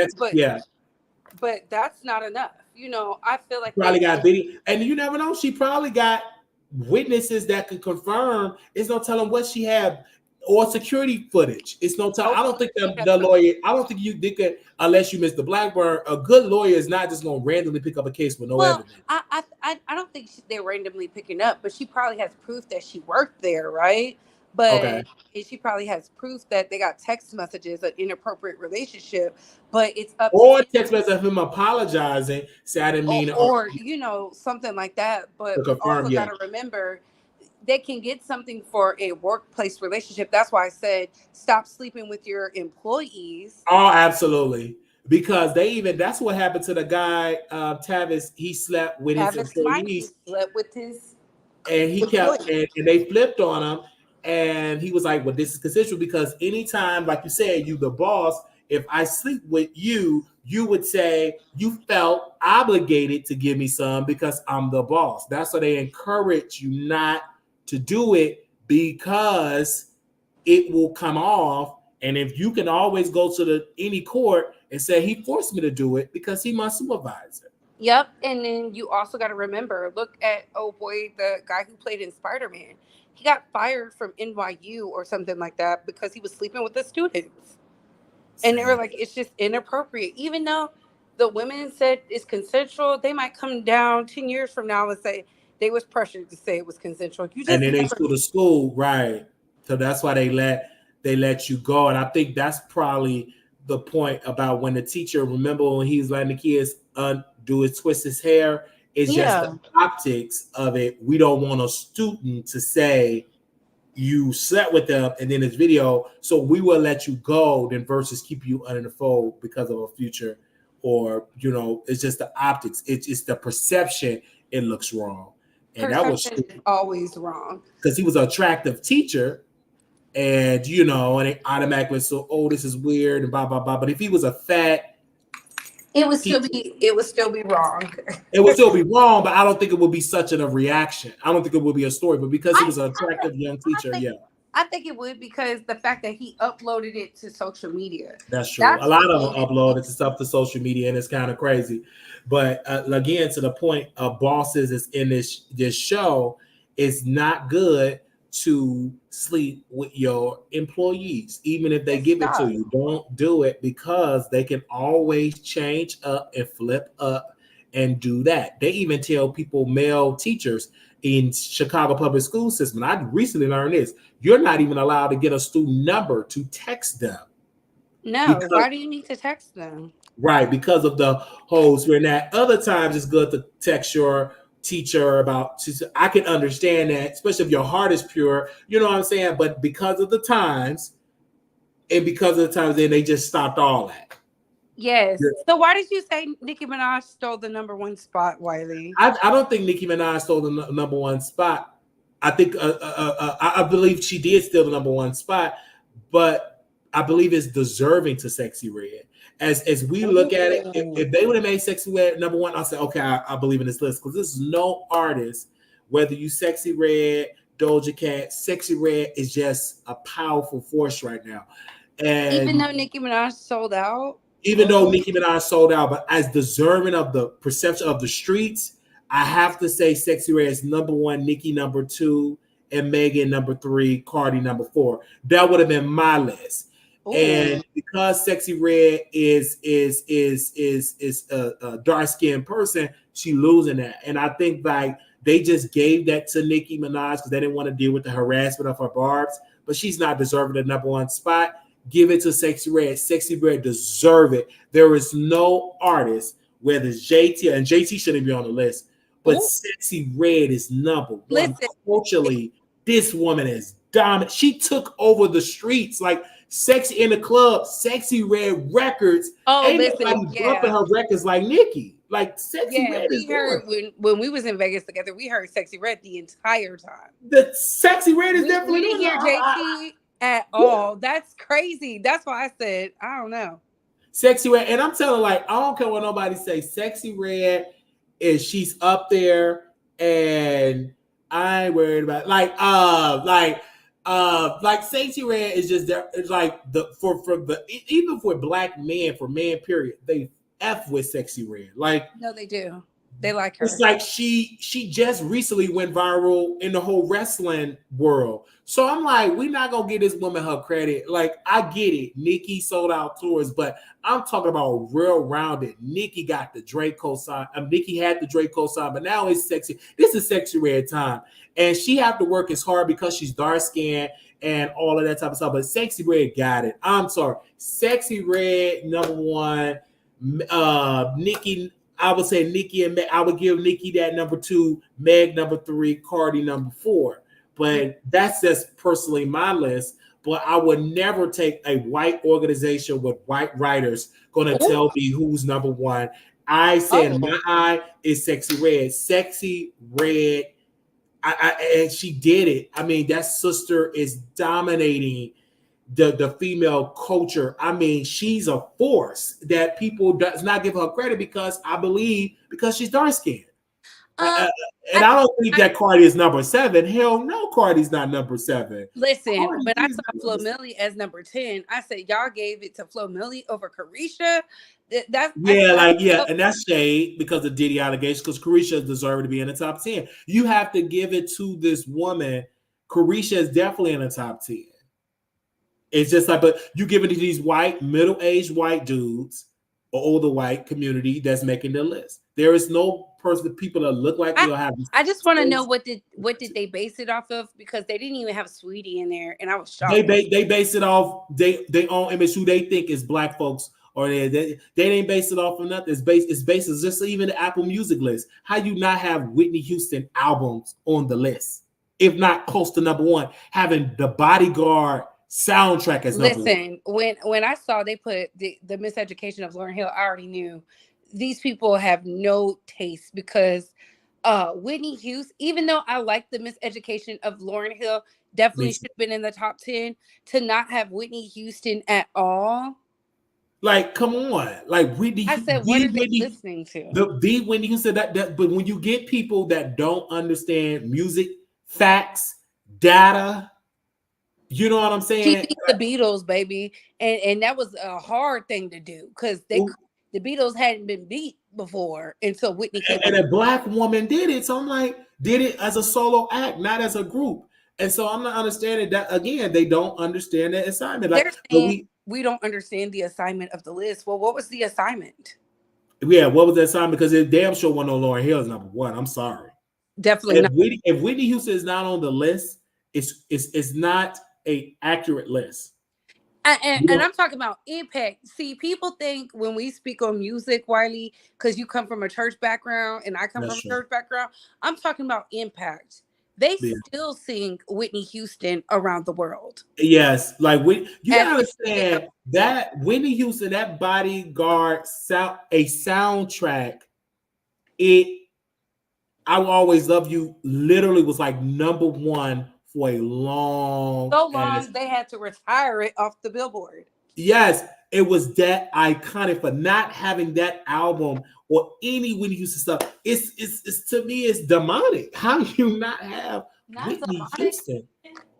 that's not enough. I feel like probably got video, and you never know. She probably got witnesses that could confirm. It's no telling what she had. Or security footage. It's no time. I don't think the lawyer. I don't think you did it unless you missed the Blackburn. A good lawyer is not just going to randomly pick up a case with no evidence. I don't think they're randomly picking up, but she probably has proof that she worked there, right? But she probably has proof that they got text messages, an inappropriate relationship. But it's up or text message of him apologizing, say I didn't mean, or something like that. But also got to remember. They can get something for a workplace relationship. That's why I said stop sleeping with your employees. Oh, absolutely. Because that's what happened to the guy, Tavis. He slept with his employees. Slept with his and he kept and they flipped on him. And he was like, well, this is consensual because anytime, like you said, you the boss, if I sleep with you, you would say you felt obligated to give me some because I'm the boss. That's why they encourage you not to do it because it will come off. And if you can always go to any court and say he forced me to do it because he my supervisor. Yep. And then you also got to remember, look at, oh boy, the guy who played in Spider-Man. He got fired from NYU or something like that because he was sleeping with the students. And they were like, it's just inappropriate. Even though the women said it's consensual, they might come down 10 years from now and say they was pressured to say it was consensual. You And just then they never sue the school, right? So that's why they let you go. And I think that's probably the point about when the teacher, remember when he was letting the kids twist his hair, it's just the optics of it. We don't want a student to say you slept with them and then this video, so we will let you go then versus keep you under the fold because of a future, or it's just the optics. It's the perception. It looks wrong. And that was always wrong because he was an attractive teacher, and and they automatically this is weird and blah blah blah. But if he was a fat, it would still be wrong. It would still be wrong, but I don't think it would be such a reaction. I don't think it would be a story, but because he was an attractive young teacher, I think it would, because the fact that he uploaded it to social media. That's true. A lot of them uploaded stuff to social media, and it's kind of crazy. But again, to the point of bosses is in this show, it's not good to sleep with your employees, even if they give it to you. Don't do it, because they can always change up and flip up and do that. They even tell people, male teachers in Chicago public school system, and I recently learned this, you're not even allowed to get a student number to text them. No, why do you need to text them? Right, because of the whole swear. Now, other times it's good to text your teacher about, I can understand that, especially if your heart is pure, you know what I'm saying? But because of the times, then they just stopped all that. Yes. Yeah. So why did you say Nicki Minaj stole the #1 spot, Wiley? I don't think Nicki Minaj stole the #1 spot. I think I believe she did steal the #1 spot, but I believe it's deserving to Sexy Red. As we look at it, if they would have made Sexy Red #1, I'll say, okay, I believe in this list, because this is no artist, whether you Sexy Red, Doja Cat, Sexy Red is just a powerful force right now. And even though Nicki Minaj sold out, but as deserving of the perception of the streets, I have to say Sexy Red is #1, Nicki #2, and Megan #3, Cardi #4. That would have been my list. Ooh. And because Sexy Red is a dark-skinned person, she losing that. And I think like they just gave that to Nicki Minaj because they didn't want to deal with the harassment of her barbs, but she's not deserving the #1 spot. Give it to Sexy Red. Sexy Red deserve it. There is no artist, whether it's JT, and JT shouldn't be on the list, but Sexy Red is #1. Listen. Culturally, this woman is dominant. She took over the streets. Like Sexy in the club, Sexy Red records. Ain't nobody bumping her records like Nicki. Like Sexy Red is heard when we was in Vegas together, we heard Sexy Red the entire time. The Sexy Red is definitely. We didn't hear JT at all. That's crazy. That's why I said I don't know. Sexy Red, and I'm telling, like, I don't care what nobody say. Sexy Red she's up there, and I ain't worried about like Sexy Red is just there. It's like even for black men, for man period, they F with Sexy Red. Like, no, they do. They like her. It's like she just recently went viral in the whole wrestling world. So I'm like, we're not gonna give this woman her credit. Like, I get it. Nicki sold out tours, but I'm talking about real rounded. Nicki got the Drake cosign. Nicki had the Drake cosign, but now it's Sexy. This is Sexy Red time. And she have to work as hard because she's dark skinned and all of that type of stuff. But Sexy Red got it. I'm sorry. Sexy Red #1. Nicki. I would say Nicki and Meg. I would give Nicki that #2, Meg #3, Cardi #4. But that's just personally my list. But I would never take a white organization with white writers going to tell me who's #1. I said in my eye is Sexy Red. Sexy Red, and she did it. I mean, that sister is dominating the female culture. I mean, she's a force that people does not give her credit because I believe because she's dark skinned. And I don't think that Cardi is number 7. Hell no, Cardi's not number 7. Listen, Cardi when I is saw not Flo number 7. Milli as number 10, I said y'all gave it to Flo Milli over Carisha. And that's shade because of Diddy allegations. Because Carisha deserved to be in the top 10. You have to give it to this woman. Carisha is definitely in the top 10. It's just like, but you give it to these white, middle-aged white dudes or older white community that's making the list. There is no person, people that look like me or have. I just want to know what did they base it off of, because they didn't even have Sweetie in there, and I was shocked. They base it off they own image, who they think is black folks, or they ain't base it off of nothing. It's based just even the Apple Music list. How you not have Whitney Houston albums on the list, if not close to number 1, having the Bodyguard soundtrack as number 1. Listen, when I saw they put the Miseducation of Lauryn Hill, I already knew these people have no taste, because Whitney Houston, even though I like the Miseducation of Lauryn Hill, definitely should have been in the top 10, to not have Whitney Houston at all. Like, come on. Like, Whitney. I said, what are they listening to? The Whitney Houston, that, but when you get people that don't understand music, facts, data, you know what I'm saying? She beat the Beatles, baby. And that was a hard thing to do, because the Beatles hadn't been beat before until Whitney came. And a black woman did it. So I'm like, did it as a solo act, not as a group. And so I'm not understanding that. Again, they don't understand the assignment. Like, we don't understand the assignment of the list. Well, what was the assignment? Yeah, what was the assignment? Because it damn sure wasn't on Lauryn Hill is number 1. I'm sorry. Definitely not. If Whitney Houston is not on the list, it's not an accurate list. And I'm talking about impact. See, people think when we speak on music, Wiley, because you come from a church background and I come from a church background, I'm talking about impact. They still sing Whitney Houston around the world. Yes, like you gotta understand that Whitney Houston, that Bodyguard soundtrack, I Will Always Love You literally was like number 1 for a long they had to retire it off the Billboard. Yes, it was that iconic. For not having that album or any Whitney Houston stuff, it's to me, it's demonic. How do you not have Whitney Houston?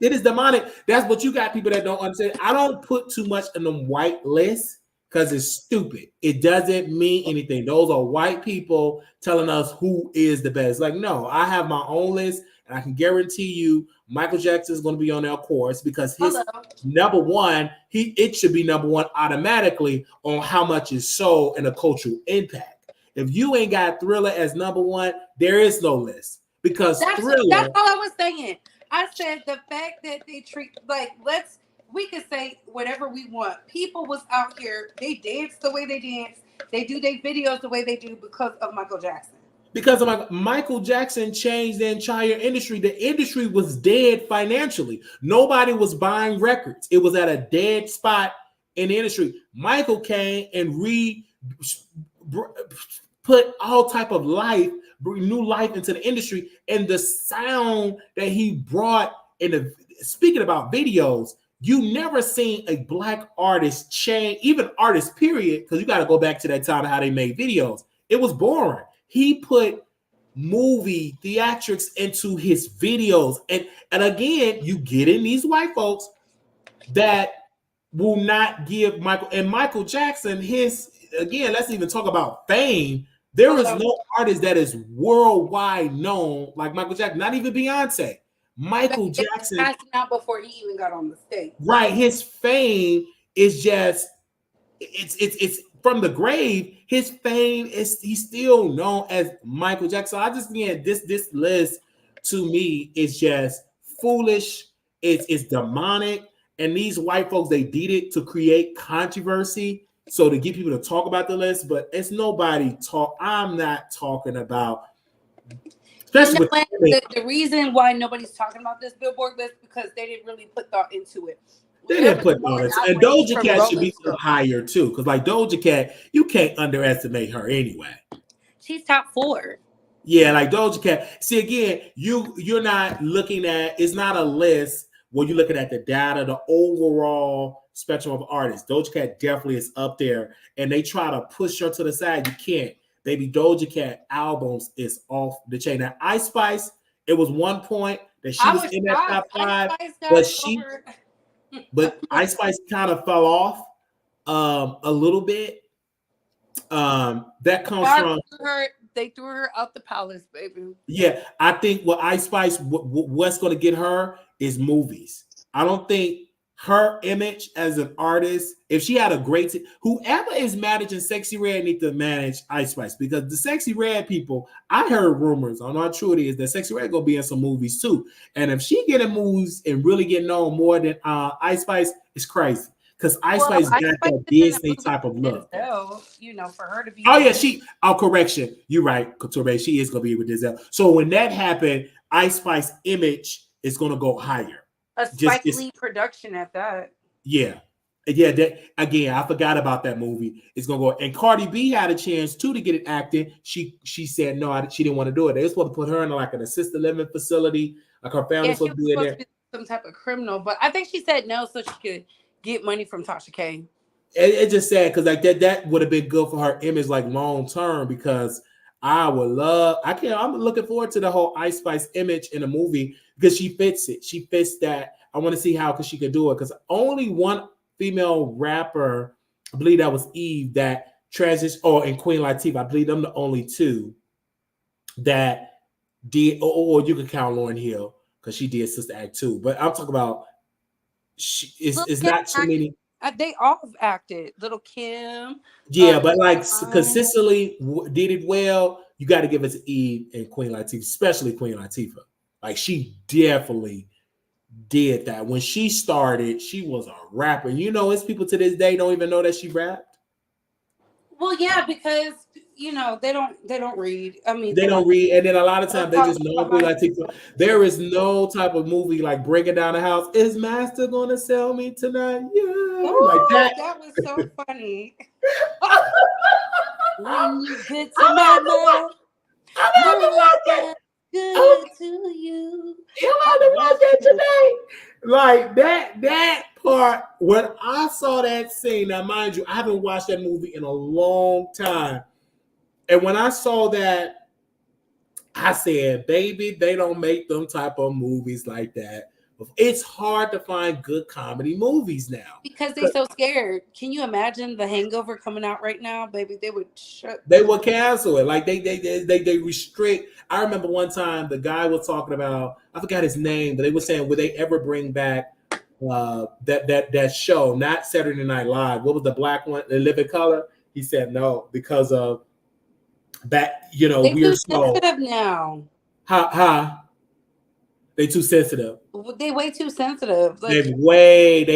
It is demonic. That's what you got, people that don't understand. I don't put too much in them white lists because it's stupid. It doesn't mean anything. Those are white people telling us who is the best. Like, no, I have my own list, and I can guarantee you Michael Jackson is going to be on their course, because his number 1, it should be number 1 automatically on how much is sold and the cultural impact. If you ain't got Thriller as number 1, there is no list, because Thriller. That's all I was saying. I said the fact that they treat we could say whatever we want. People was out here, they dance the way they dance, they do their videos the way they do because of Michael Jackson. Because of Michael Jackson changed the entire industry. The industry was dead financially. Nobody was buying records. It was at a dead spot in the industry. Michael came and put all type of life, new life into the industry, and the sound that he brought speaking about videos, you never seen a black artist change, even artists, period, because you got to go back to that time of how they made videos. It was boring. He put movie theatrics into his videos. And again, you get in these white folks that will not give Michael Jackson let's even talk about fame. There is no artist that is worldwide known like Michael Jackson, not even Beyonce. Michael Jackson passing out before he even got on the stage. Right. His fame is just it's from the grave. His fame he's still known as Michael Jackson. I just this list to me is just foolish. It's demonic. And these white folks, they did it to create controversy, so to get people to talk about the list, but it's nobody talk. I'm not talking about. Especially the reason why nobody's talking about this Billboard list because they didn't really put thought into it. They didn't put thought into it. And Doja Cat should be higher too, because like Doja Cat, you can't underestimate her anyway. She's top 4. Yeah, like Doja Cat. See, again, you're not looking at, it's not a list where you're looking at the data, the overall spectrum of artists. Doja Cat definitely is up there, and they try to push her to the side. You can't, Baby, Doja Cat albums is off the chain. Now, Ice Spice, it was one point that she was in that top 5, but Ice Spice kind of fell off a little bit. That comes from they threw her out the palace, baby. Yeah, I think what Ice Spice, what's going to get her is movies. I don't think her image as an artist, if she had a great, whoever is managing Sexy Red need to manage Ice Spice, because the Sexy Red people, I heard rumors, I don't know how true it is, that Sexy Red gonna be in some movies too. And if she get in movies and really get known more than Ice Spice, it's crazy. Because Ice Spice got that Disney type of look. For her to be. Oh, yeah, correction. You're right, Couture. She is going to be with Denzel. So when that happened, Ice Spice image is going to go higher. A Spike Lee production at that. Yeah. That, again, I forgot about that movie. It's going to go. And Cardi B had a chance, too, to get it acting. She said no, she didn't want to do it. They were supposed to put her in like an assisted living facility. Like her family was supposed to be in there. Some type of criminal. But I think she said no so she could get money from Tasha Kayne. It's just sad because like that would have been good for her image like long term, because I'm looking forward to the whole Ice Spice image in a movie because she fits it. She fits that. I want to see how she could do it, because only one female rapper, I believe that was Eve, that transitioned, and Queen Latifah, I believe them the only two that did, or you could count Lauryn Hill because she did Sister Act 2. But I'm talking about it's not too many. They all acted. Little Kim. Yeah, but like consistently did it well. You got to give it to Eve and Queen Latifah, especially Queen Latifah. Like she definitely did that. When she started, she was a rapper. It's people to this day don't even know that she rapped. Well, yeah, because they don't read. I mean, they don't read, and then a lot of times they just know Queen Latifah. There is no type of movie like Breaking Down the House. Is Master gonna sell me tonight? Yeah, ooh, like that. That was so funny. When you get to my mouth, good to you. You want to watch that today? Like that part, when I saw that scene, now mind you, I haven't watched that movie in a long time. And when I saw that, I said, baby, they don't make them type of movies like that. It's hard to find good comedy movies now. Because they're so scared. Can you imagine The Hangover coming out right now? Baby, they would cancel it. Like they restrict. I remember one time the guy was talking about, I forgot his name, but they were saying, would they ever bring back that show, not Saturday Night Live? What was the black one, The Living Color? He said no, because of that, they we're so sensitive now. They too sensitive. They way too sensitive. Like, they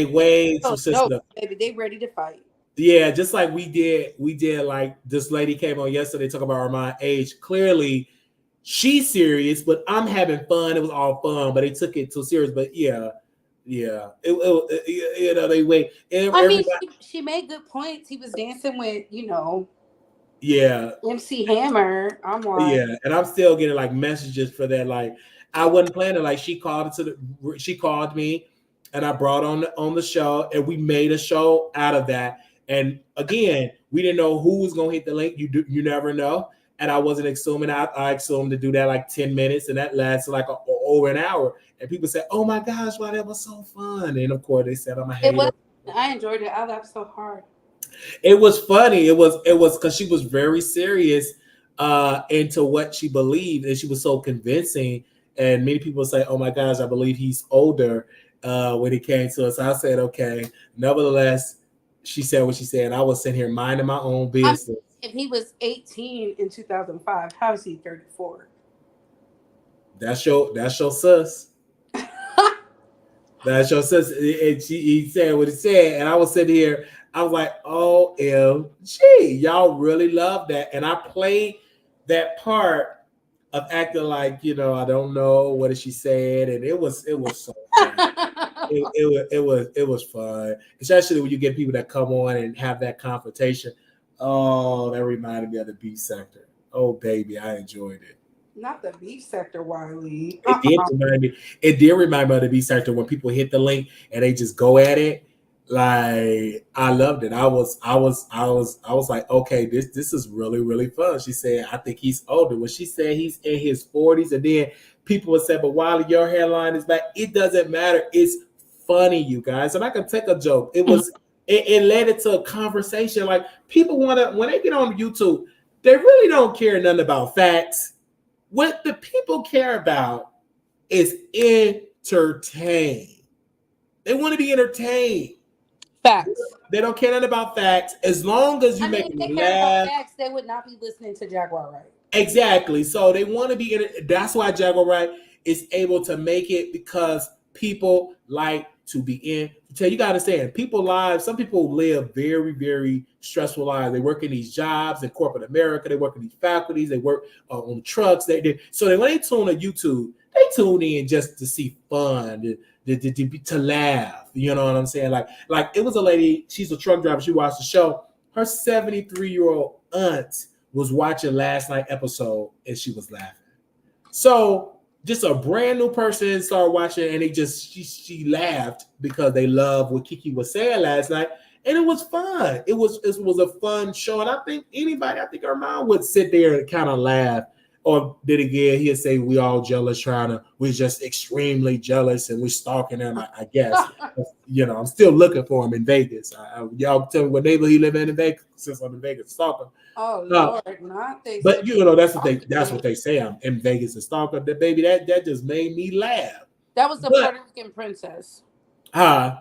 way too sensitive. No, baby, they ready to fight. Yeah, just like we did. Like this lady came on yesterday talking about my age. Clearly, she's serious, but I'm having fun. It was all fun, but they took it too serious. But yeah. They wait. She made good points. He was dancing with, Yeah. MC Hammer. I'm like, yeah, and I'm still getting like messages for that. Like, I wasn't planning. Like, she called me, and I brought on the show, and we made a show out of that. And again, we didn't know who was gonna hit the link. You never know. And I wasn't assuming. I assumed to do that like 10 minutes, and that lasted like over an hour. And people said, "Oh my gosh, wow, that was so fun!" And of course, they said, "I'm a hater." I enjoyed it. I laughed so hard. It was funny. It was because she was very serious into what she believed, and she was so convincing. And many people say, "Oh my gosh, I believe he's older." When it came to us, I said, "Okay." Nevertheless, she said what she said. I was sitting here minding my own business. If he was 18 in 2005, how is he 34? That's your sus. That's your sus. And he said what he said, and I was sitting here. I was like, OMG, y'all really love that. And I played that part of acting like, I don't know what she said. And it was so fun. it was fun. Especially when you get people that come on and have that confrontation. Oh, that reminded me of the Beef Sector. Oh, baby, I enjoyed it. Not the Beef Sector, Wiley. It did remind me of the Beef Sector when people hit the link and they just go at it. Like I loved it. I was like, okay, this is really, really fun. She said, I think he's older. When she said he's in his 40s, and then people would say, but Wiley, your hairline is back. It doesn't matter. It's funny, you guys. And I can take a joke. It led it to a conversation. Like people wanna when they get on YouTube, they really don't care nothing about facts. What the people care about is entertain. They want to be entertained. Facts. They don't care nothing about facts. As long as you make if them they cared about laugh. facts, they would not be listening to Jaguar Wright. Exactly. So they want to be that's why Jaguar Wright is able to make it, because people like to be in. You gotta understand, some people live very, very stressful lives. They work in these jobs in corporate America, they work in these faculties, they work on trucks. So when they tune to YouTube, they tune in just to see fun, to laugh. You know what I'm saying? Like it was a lady, she's a truck driver, she watched the show. Her 73-year-old aunt was watching last night episode and she was laughing. So just a brand new person started watching and she laughed because they loved what Kiki was saying last night, and it was fun. It was a fun show, and I think her mom would sit there and kind of laugh. Or did again, he'd say we all jealous, we're just extremely jealous and we're stalking him. I guess I'm still looking for him in Vegas. Y'all tell me what neighborhood he live in Vegas, since I'm in Vegas stalking. Oh Lord, not they. But that's what they say. I'm in Vegas and stalker. That baby, that just made me laugh. That was the Puerto Rican princess. That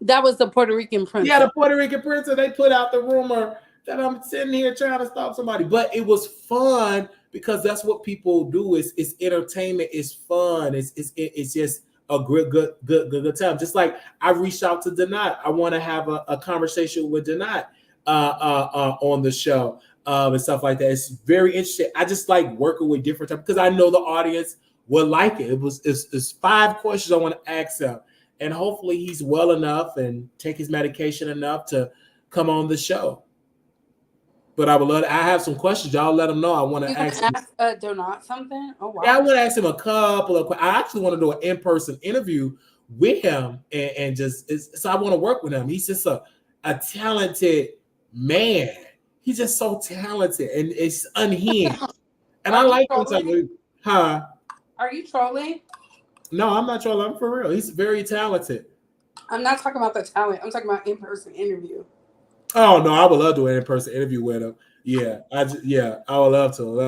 was the Puerto Rican princess. Yeah, the Puerto Rican princess. They put out the rumor that I'm sitting here trying to stalk somebody, but it was fun because that's what people do. It's entertainment. It's fun. It's just a good time. Just like I reached out to Donat. I want to have a conversation with Donat on the show and stuff like that. It's very interesting. I just like working with different types because I know the audience will like it. It's 5 questions I want to ask him, and hopefully he's well enough and take his medication enough to come on the show. But I would love I have some questions. Y'all let him know. I want to ask Donat something. Oh wow. Yeah, I want to ask him a couple of questions. I actually want to do an in-person interview with him and so I want to work with him. He's just a talented man. He's just so talented and it's unhinged. And I like him. Huh? Are you trolling? No, I'm not trolling. I'm for real. He's very talented. I'm not talking about the talent. I'm talking about in-person interview. Oh no, I would love to do an in-person interview with him. Yeah, I would love to.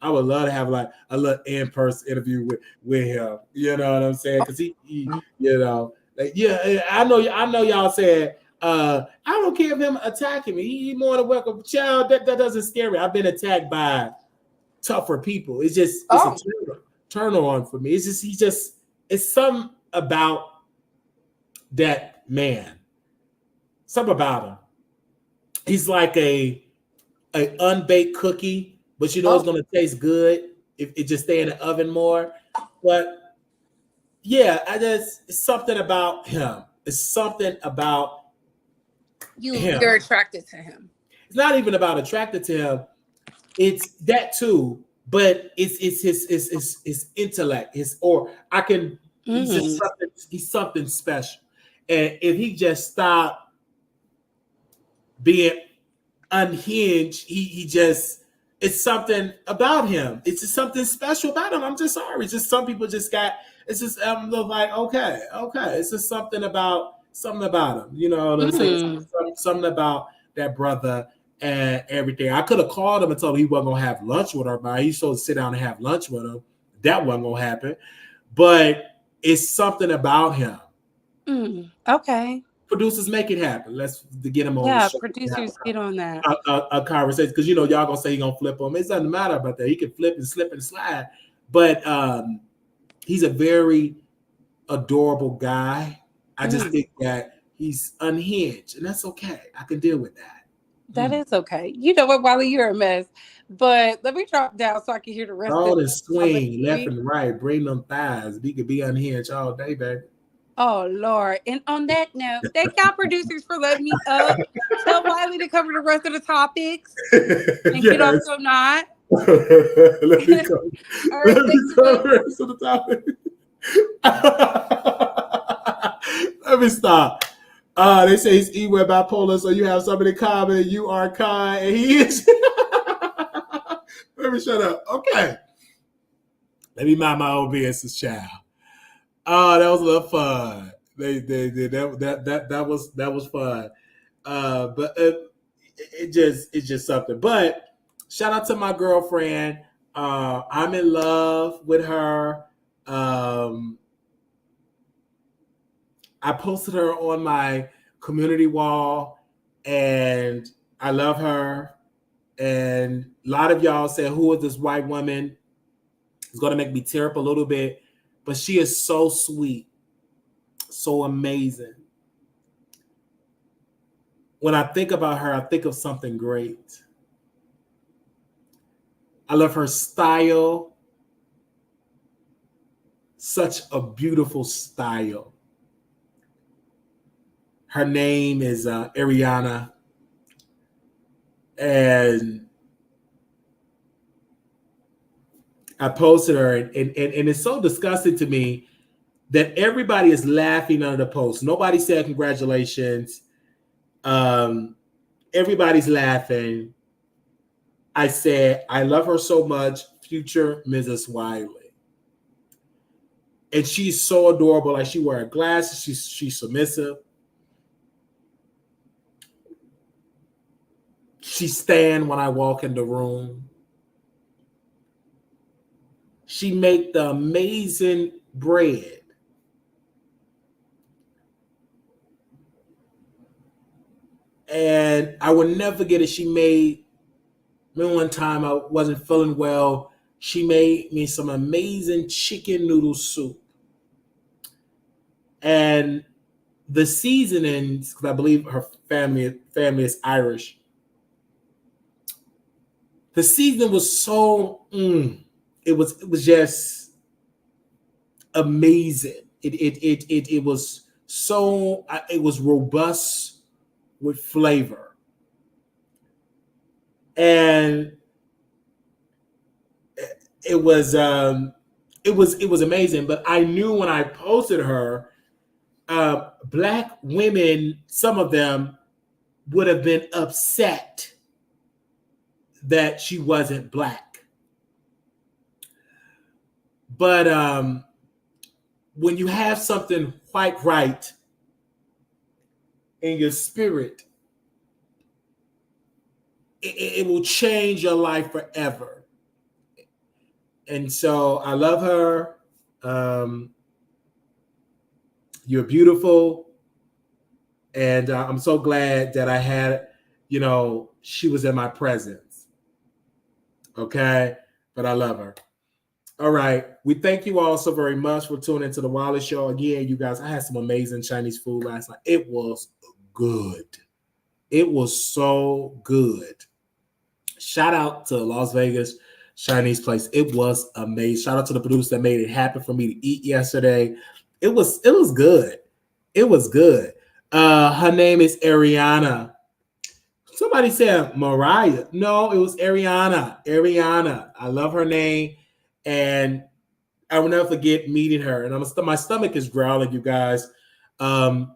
I would love to have like a little in-person interview with him. You know what I'm saying? Because he I know y'all said I don't care if him attacking me. He more than welcome. Child, that doesn't scare me. I've been attacked by tougher people. It's just a turn on for me. It's something about that man. Something about him. He's like a unbaked cookie, but it's gonna taste good if it just stay in the oven more. But yeah, it's something about him. It's something about him. You're attracted to him. It's not even about attracted to him. It's that too, but it's his intellect. He's something special. And if he just stopped being unhinged, it's something about him. It's just something special about him. I'm just sorry. It's just some people just like, okay. It's just something about him. You know what I'm saying? Something about that brother and everything. I could have called him and told him he wasn't gonna have lunch with her, but he's supposed to sit down and have lunch with him. That wasn't gonna happen. But it's something about him. Okay. Producers, make it happen. Let's get him on. Yeah, producers, get on that. A conversation, because y'all gonna say he gonna flip him. It doesn't matter about that. He can flip and slip and slide, but he's a very adorable guy. I just think that he's unhinged, and that's okay. I can deal with that. That is okay. You know what, Wiley, you're a mess. But let me drop down so I can hear the rest of it. Swing left and right, bring them thighs. We could be unhinged all day, baby. Oh, Lord. And on that note, thank y'all producers for letting me up. Tell Wiley to cover the rest of the topics and get off so not. Let me cover the rest of the topics. Let Let me stop. They say he's evil and bipolar, so you have something in common. You are kind, and he is. Let me shut up. Okay. Let me mind my own business, child. Oh, that was a little fun. That was fun. But it's just something. But shout out to my girlfriend. I'm in love with her. I posted her on my community wall, and I love her. And a lot of y'all said, "Who is this white woman?" It's going to make me tear up a little bit, but she is so sweet, so amazing. When I think about her, I think of something great. I love her style. Such a beautiful style. Her name is Ariana. And I posted her, and it's so disgusting to me that everybody is laughing under the post. Nobody said congratulations. Everybody's laughing. I said, I love her so much, future Mrs. Wiley. And she's so adorable. Like, she wears glasses. She's submissive. She stand when I walk in the room. She make the amazing bread. And I will never forget it. She made me one time, I wasn't feeling well. She made me some amazing chicken noodle soup. And the seasonings, because I believe her family is Irish. The seasoning was so, it was just amazing. It was so, it was robust with flavor. And it was amazing. But I knew when I posted her, Black women, some of them would have been upset that she wasn't Black. But when you have something quite right in your spirit, it will change your life forever. And so I love her. You're beautiful. And I'm so glad that I had, she was in my presence. Okay? But I love her. All right. We thank you all so very much for tuning into the Wiley Show. Again, you guys, I had some amazing Chinese food last night. It was good. It was so good. Shout out to Las Vegas Chinese place. It was amazing. Shout out to the producer that made it happen for me to eat yesterday. It was good. It was good. Her name is Ariana. Somebody said Mariah. No, it was Ariana. Ariana. I love her name. And I will never forget meeting her. And my stomach is growling, you guys. I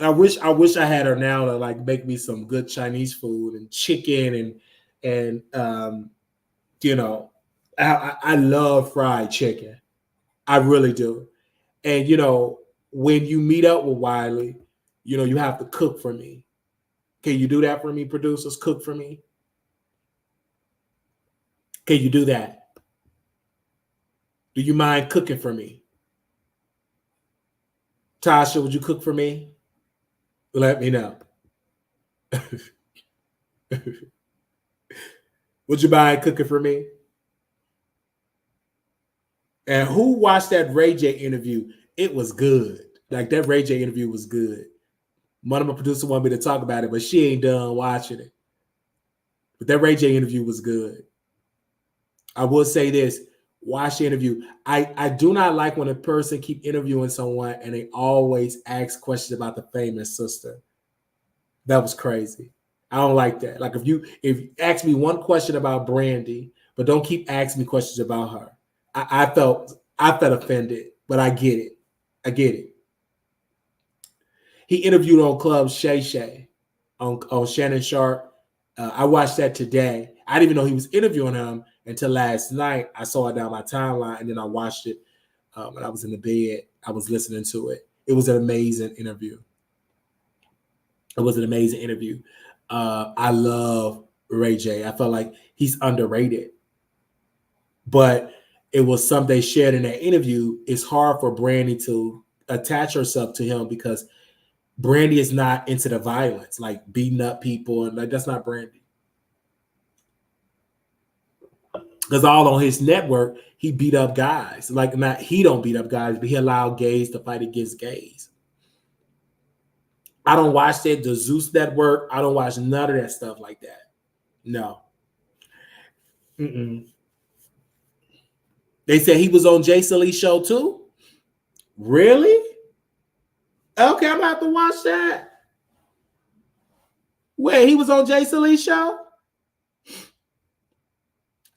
wish I had her now to like make me some good Chinese food and chicken and I love fried chicken. I really do. And when you meet up with Wiley, you have to cook for me. Can you do that for me, producers? Cook for me. Can you do that? Do you mind cooking for me? Tasha, would you cook for me? Let me know. Would you mind cooking for me? And who watched that Ray J interview? It was good. Like, that Ray J interview was good. One of my producers wanted me to talk about it, but she ain't done watching it. But that Ray J interview was good. I will say this. Watch the interview. I do not like when a person keep interviewing someone and they always ask questions about the famous sister. That was crazy. I don't like that. Like, if you ask me one question about Brandy, but don't keep asking me questions about her. I felt offended, but I get it. He interviewed on Club Shay Shay on Shannon Sharp. I watched that today. I didn't even know he was interviewing him until last night. I saw it down my timeline, and then I watched it when I was in the bed. I was listening to it. It was an amazing interview. It was an amazing interview. I love Ray J. I felt like he's underrated. But it was something they shared in that interview. It's hard for Brandy to attach herself to him because Brandy is not into the violence, like beating up people, and like that's not Brandy. Because all on his network, he beat up guys. Like not he don't beat up guys, but he allowed gays to fight against gays. I don't watch that, the Zeus Network. I don't watch none of that stuff like that. No. Mm-mm. They said he was on Jay Salih's show too? Really? Okay, I'm about to watch that. Wait, he was on Jay Salih's show?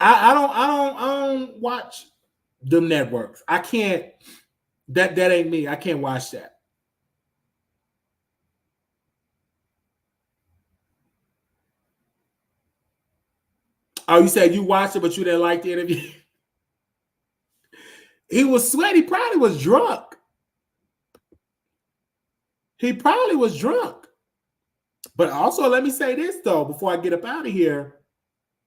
I don't watch them networks. I can't. That ain't me. I can't watch that. Oh, you said you watched it, but you didn't like the interview? He was sweaty. He probably was drunk. He probably was drunk. But also, let me say this, though, before I get up out of here,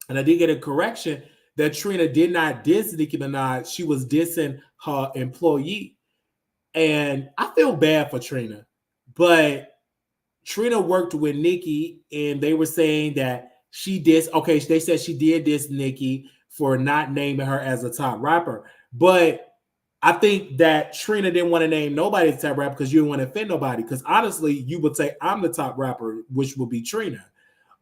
and I did get a correction that Trina did not diss Nicki Minaj. She was dissing her employee. And I feel bad for Trina. But Trina worked with Nicki, and they were saying that she dissed. Okay, they said she did diss Nicki for not naming her as a top rapper. But I think that Trina didn't want to name nobody as top rapper because you didn't want to offend nobody. Because honestly, you would say I'm the top rapper, which would be Trina.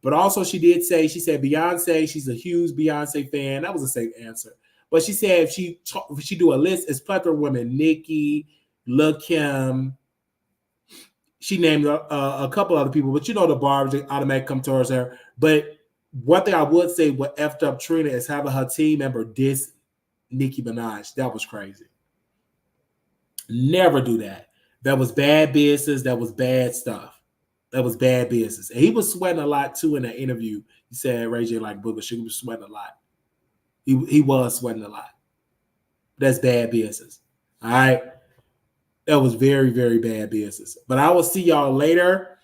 But also she did say, she said Beyonce, she's a huge Beyonce fan. That was a safe answer. But she said if she do a list, it's plethora of women, Nicki, Lil' Kim. She named a couple other people, but you know the barbs automatically come towards her. But one thing I would say what effed up Trina is having her team member diss Nicki Minaj. That was crazy. Never do that. That was bad business. That was bad stuff. That was bad business. And he was sweating a lot too in that interview. He said Ray J like Booger. She was sweating a lot. He was sweating a lot. That's bad business. All right. That was very, very bad business. But I will see y'all later.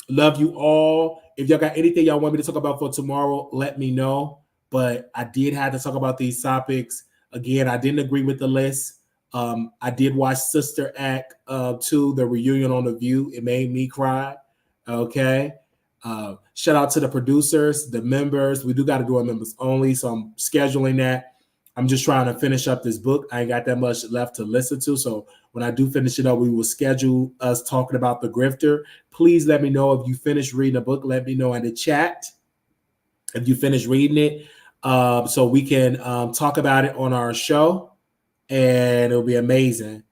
Love you all. If y'all got anything y'all want me to talk about for tomorrow, let me know. But I did have to talk about these topics. Again, I didn't agree with the list. I did watch Sister Act 2, the reunion on The View. It made me cry. Okay. Shout out to the producers, the members. We do got to do our members only. So I'm scheduling that. I'm just trying to finish up this book. I ain't got that much left to listen to. So when I do finish it up, we will schedule us talking about The Grifter. Please let me know if you finish reading the book. Let me know in the chat if you finish reading it, so we can talk about it on our show, and it'll be amazing.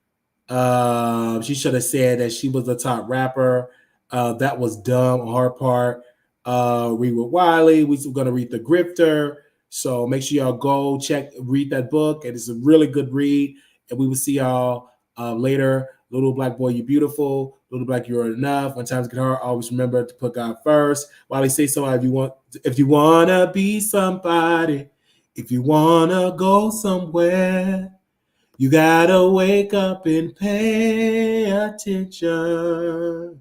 She should have said that she was the top rapper. That was dumb on her part. Read with Wiley. We're going to read The Grifter. So make sure y'all go read that book. And it's a really good read. And we will see y'all later. Little Black Boy, You Beautiful. Little Black, You're Enough. When times get hard, always remember to put God first. Wiley say so if you want to be somebody, if you want to go somewhere, you got to wake up and pay attention.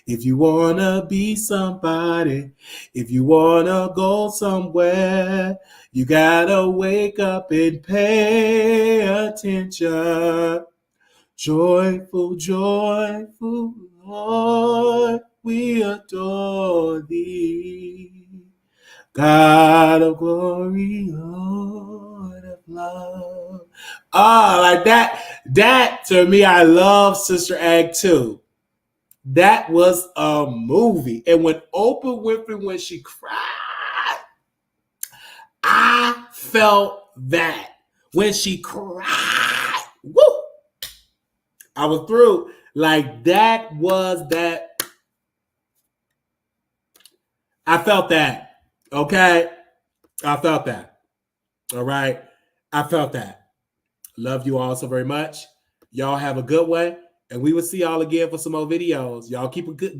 If you want to be somebody, if you want to go somewhere, you got to wake up and pay attention. Joyful, joyful, Lord, we adore thee. God of glory, Lord of love. Like that. That, to me, I love Sister Act 2. That was a movie. And when Oprah Winfrey, when she cried, I felt that. When she cried, woo, I was through. Like that was that. I felt that. Okay? I felt that. All right? I felt that. Love you all so very much. Y'all have a good one. And we will see y'all again for some more videos. Y'all keep a good.